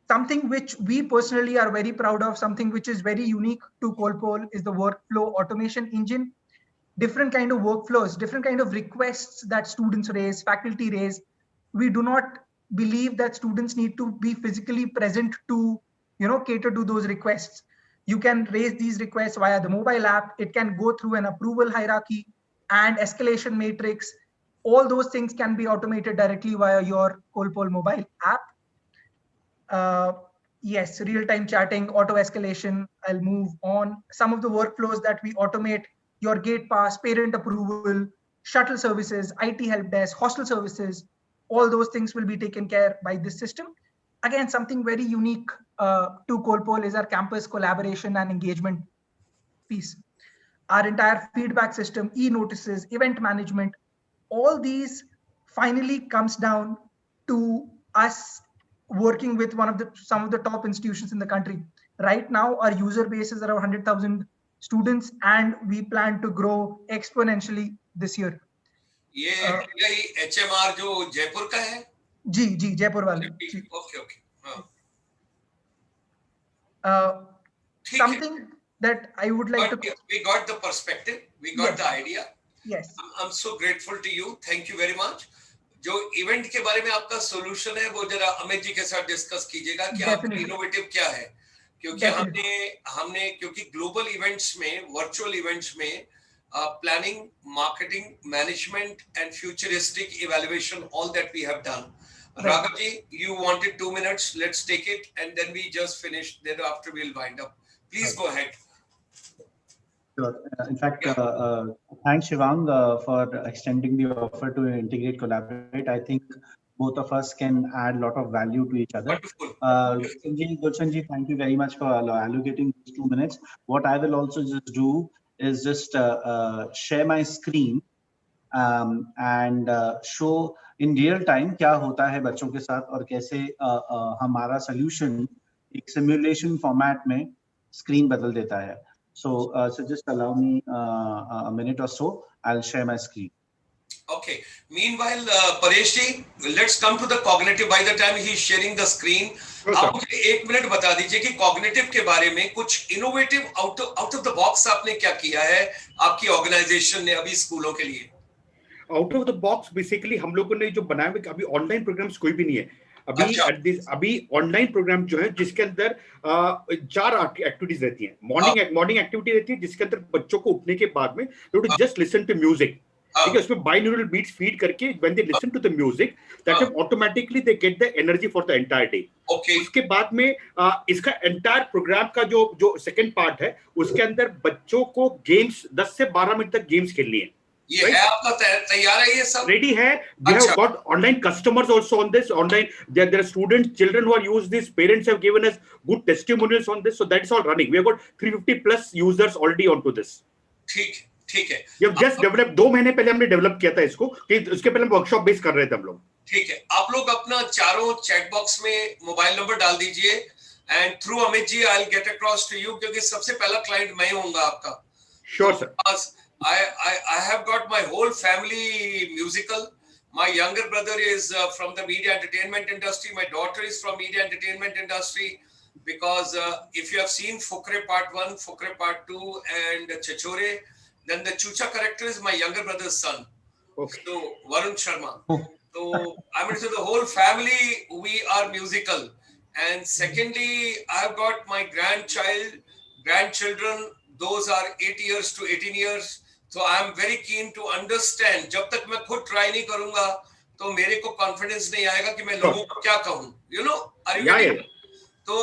Something which we personally are very proud of, something which is very unique to Colpol, is the workflow automation engine. Different kind of workflows, different kind of requests that students raise, faculty raise. We do not believe that students need to be physically present to, cater to those requests. You can raise these requests via the mobile app. It can go through an approval hierarchy and escalation matrix. All those things can be automated directly via your Colpol mobile app. Yes, real-time chatting, auto escalation. I'll move on. Some of the workflows that we automate: your gate pass, parent approval, shuttle services, IT help desk, hostel services. All those things will be taken care by this system. Again, something very unique to Colpol is our campus collaboration and engagement piece. Our entire feedback system, e-notices, event management, all these finally comes down to us working with some of the top institutions in the country. Right now, our user base is around 100,000 students, and we plan to grow exponentially this year. ये HMR जो जयपुर का है? जी जयपुर वाले. Okay. Something that I would like to. We got the perspective. We got the idea. Yes. I'm so grateful to you. Thank you very much. जो event के बारे में आपका सोल्यूशन है वो जरा अमित जी के साथ डिस्कस कीजिएगा कि आपका इनोवेटिव क्या है, क्योंकि हमने क्योंकि ग्लोबल इवेंट्स में, वर्चुअल इवेंट्स में planning, marketing, management, and futuristic evaluation, all that we have done. Raghavji, you wanted 2 minutes. Let's take it, and then we just finish. Thereafter, we'll wind up. Please go ahead. Sure. In fact, thanks, Shivang, for extending the offer to integrate, collaborate. I think both of us can add a lot of value to each other. Gulshanji, thank you very much for allocating these 2 minutes. What I will also just do is just share my screen and show in real time क्या होता है बच्चों के साथ और कैसे हमारा solution एक simulation format में screen बदल देता है. So just allow me a minute or so. I'll share my screen. Okay. Meanwhile, Paresh ji, let's come to the cognitive. By the time he is sharing the screen, आप मुझे 1 minute बता दीजिए कि cognitive के बारे में कुछ innovative out of the box आपने क्या किया है आपकी organization ने अभी स्कूलों के लिए? Out of the box basically हम लोगों ने जो बनाया है अभी online programs कोई भी नहीं है. अभी ऑनलाइन प्रोग्राम जो है जिसके अंदर 4 एक्टिविटीज रहती हैं. मॉर्निंग एक्टिविटी रहती है जिसके अंदर बच्चों को उठने के बाद में जस्ट लिसन टू म्यूजिक. ठीक है, उसमें बाइनोरल बीट्स फीड करके when they listen to the music that automatically they get the energy for the entire day. उसके बाद में इसका एंटायर प्रोग्राम का जो सेकंड पार्ट है उसके अंदर बच्चों को गेम्स 10 से 12 मिनट तक गेम्स खेलनी है. ये है आपका तैयार है ये सब? Ready hai. We have got online customers also on this. Online, there are students, children who are used this. Parents have given us good testimonials on this. So that's all running. We have got 350 plus users already onto this. ठीक है. ये just develop 2 महीने पहले हमने develop किया था इसको, कि उसके पहले हम वर्कशॉप बेस कर रहे थे हम लोग. ठीक है. आप लोग अपना चारों चैट बॉक्स में मोबाइल नंबर डाल दीजिए and through Amit ji I will get across to you, क्योंकि सबसे पहला क्लाइंट मैं होऊंगा आपका. Sure sir. I have got my whole family musical. My younger brother is from the media entertainment industry. My daughter is from media entertainment industry. Because if you have seen Fukre Part 1, Fukre Part 2 and Chachore, then the Chucha character is my younger brother's son. Okay. So Varun Sharma. So I mean, so the whole family, we are musical. And secondly, I've got my grandchildren, those are 8 years to 18 years. So I am very keen to understand. जब तक मैं खुद try नहीं करूंगा तो मेरे को confidence नहीं आएगा कि मैं लोगों को क्या कहूं. You know, are you getting it? तो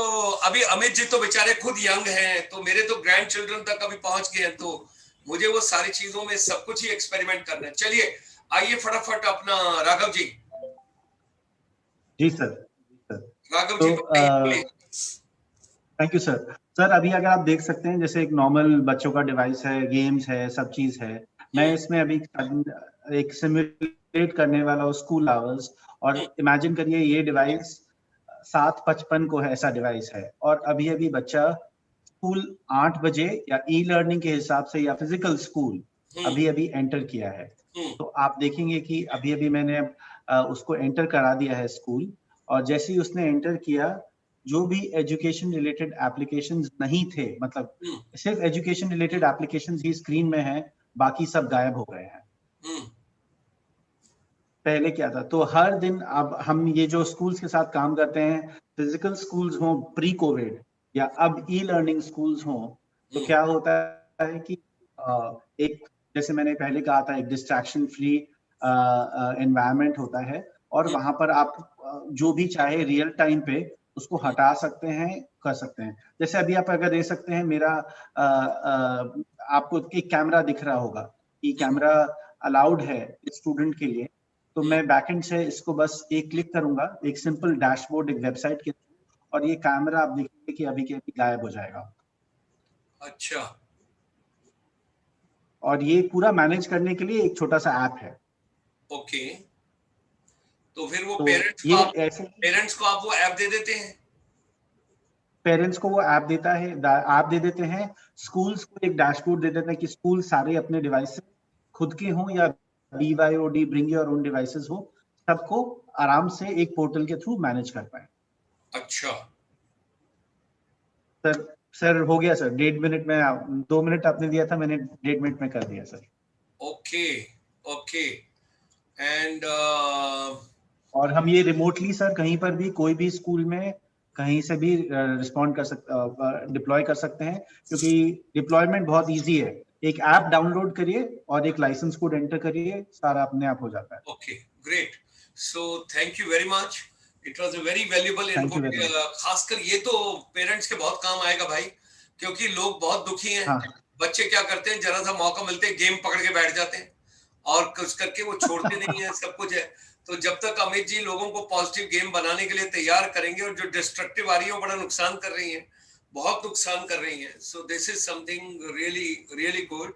अभी अमित जी तो बेचारे खुद यंग हैं, तो मेरे तो ग्रैंड चिल्ड्रन तक अभी पहुंच गए हैं, तो मुझे वो सारी चीजों में सब कुछ ही एक्सपेरिमेंट करना है. चलिए आइए फटाफट अपना राघव जी. जी sir. Raghav ji thank you sir. Sir अभी अगर आप देख सकते हैं, जैसे एक नॉर्मल बच्चों का डिवाइस है, गेम्स है, सब चीज है. मैं इसमें अभी एक सिमुलेट करने वाला हूँ स्कूल आवर्स, और इमेजिन करिए ये डिवाइस 7:55 को है, ऐसा डिवाइस है, और अभी अभी बच्चा स्कूल 8 बजे या ई लर्निंग के हिसाब से या फिजिकल स्कूल अभी अभी एंटर किया है. तो आप देखेंगे कि अभी अभी मैंने उसको एंटर करा दिया है स्कूल, और जैसे ही उसने एंटर किया, जो भी एजुकेशन रिलेटेड एप्लीकेशंस नहीं थे, मतलब सिर्फ एजुकेशन रिलेटेड एप्लीकेशंस ही स्क्रीन में हैं, बाकी सब गायब हो गए हैं. पहले क्या था, तो हर दिन अब हम ये जो स्कूल्स के साथ काम करते हैं, फिजिकल स्कूल्स हो प्री कोविड या अब ई लर्निंग स्कूल्स हो, तो क्या होता है कि एक, जैसे मैंने पहले कहा था, एक डिस्ट्रैक्शन फ्री एनवायरनमेंट होता है, और वहां पर आप जो भी चाहे रियल टाइम पे उसको हटा सकते हैं, कर सकते हैं. जैसे अभी आप अगर देख सकते हैं, मेरा आपको एक कैमरा दिख रहा होगा, ये कैमरा अलाउड है स्टूडेंट के लिए, तो मैं बैकएंड से इसको बस एक क्लिक करूंगा, एक सिंपल डैशबोर्ड, एक वेबसाइट के, और ये कैमरा आप देखिए कि अभी के अभी गायब हो जाएगा. अच्छा. और ये पूरा मैनेज करने के लिए एक छोटा सा ऐप है. ओके. तो फिर वो तो पेरेंट्स को आप वो ऐप दे देते हैं? पेरेंट्स को वो ऐप दे देते हैं. स्कूल्स को एक डैशबोर्ड दे देते हैं कि स्कूल सारे अपने डिवाइस से, खुद के हों या BYOD bring your own devices हो, सबको आराम से एक पोर्टल के थ्रू मैनेज कर पाए. अच्छा सर हो गया सर. 1.5 मिनट में, 2 मिनट आपने दिया था, मैंने 1.5 मिनट में कर दिया सर. ओके. एंड और हम ये रिमोटली सर कहीं पर भी, कोई भी स्कूल में कहीं से भी रिस्पॉन्ड कर सकते, डिप्लॉय कर सकते हैं, क्योंकि डिप्लॉयमेंट बहुत इजी है. एक ऐप डाउनलोड करिए और एक लाइसेंस कोड एंटर करिए, सारा अपने आप हो जाता है. Okay, great. So thank you very much. It was a very valuable input. खासकर ये तो पेरेंट्स के बहुत काम आएगा भाई, क्योंकि लोग बहुत दुखी हैं. हाँ. बच्चे क्या करते हैं, जरा सा मौका मिलते गेम पकड़ के बैठ जाते हैं और कुछ करके वो छोड़ते नहीं है. सब कुछ है. तो जब तक अमित जी लोगों को पॉजिटिव गेम बनाने के लिए तैयार करेंगे, और जो डिस्ट्रक्टिव आ रही है बड़ा नुकसान कर रही है, बहुत नुकसान कर रही हैं. So this is something really good,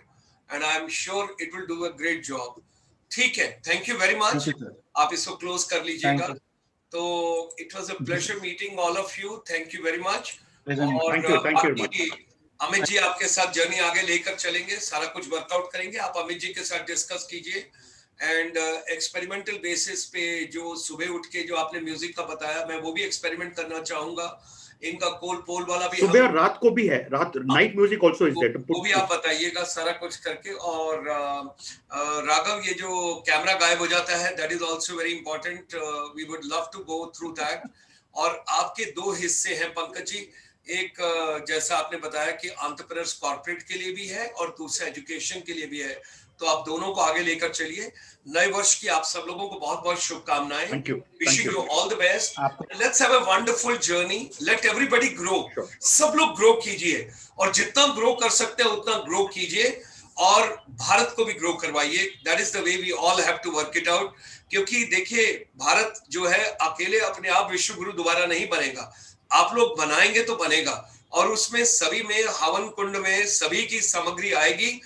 and I am sure it will do a great job. ठीक है, थैंक यू वेरी मच. आप इसको क्लोज कर लीजिएगा. तो it was a pleasure meeting all of you. Thank you very much. और अमित जी आपके साथ जर्नी आगे लेकर चलेंगे, सारा कुछ वर्कआउट करेंगे. आप अमित जी के साथ डिस्कस कीजिए, एंड एक्सपेरिमेंटल बेसिस पे जो सुबह उठ के जो आपने म्यूजिक का बताया, मैं वो भी एक्सपेरिमेंट करना चाहूंगा. इनका पोल वाला भी सुबह और रात को भी है, रात night music also is there. वो भी आप बताइएगा सारा कुछ करके. और राघव, ये जो कैमरा गायब हो जाता है, that is also very important. We would love to go through that. और आपके 2 हिस्से हैं पंकज जी. एक जैसा आपने बताया कि एंटरप्रेन्योर्स कॉर्पोरेट के लिए भी है और दूसरा एजुकेशन के लिए भी है, तो आप दोनों को आगे लेकर चलिए. नए वर्ष की आप सब लोगों को बहुत बहुत शुभकामनाएं. Wishing you all the best. Let's have a wonderful journey. Let everybody grow. सब लोग ग्रो कीजिए, और जितना ग्रो कर सकते हैं उतना ग्रो कीजिए. और भारत को भी ग्रो करवाइए। That is the way we all have to work it out. क्योंकि देखिए भारत जो है अकेले अपने आप विश्व गुरु दोबारा नहीं बनेगा, आप लोग बनाएंगे तो बनेगा, और उसमें सभी में हवन कुंड में सभी की सामग्री आएगी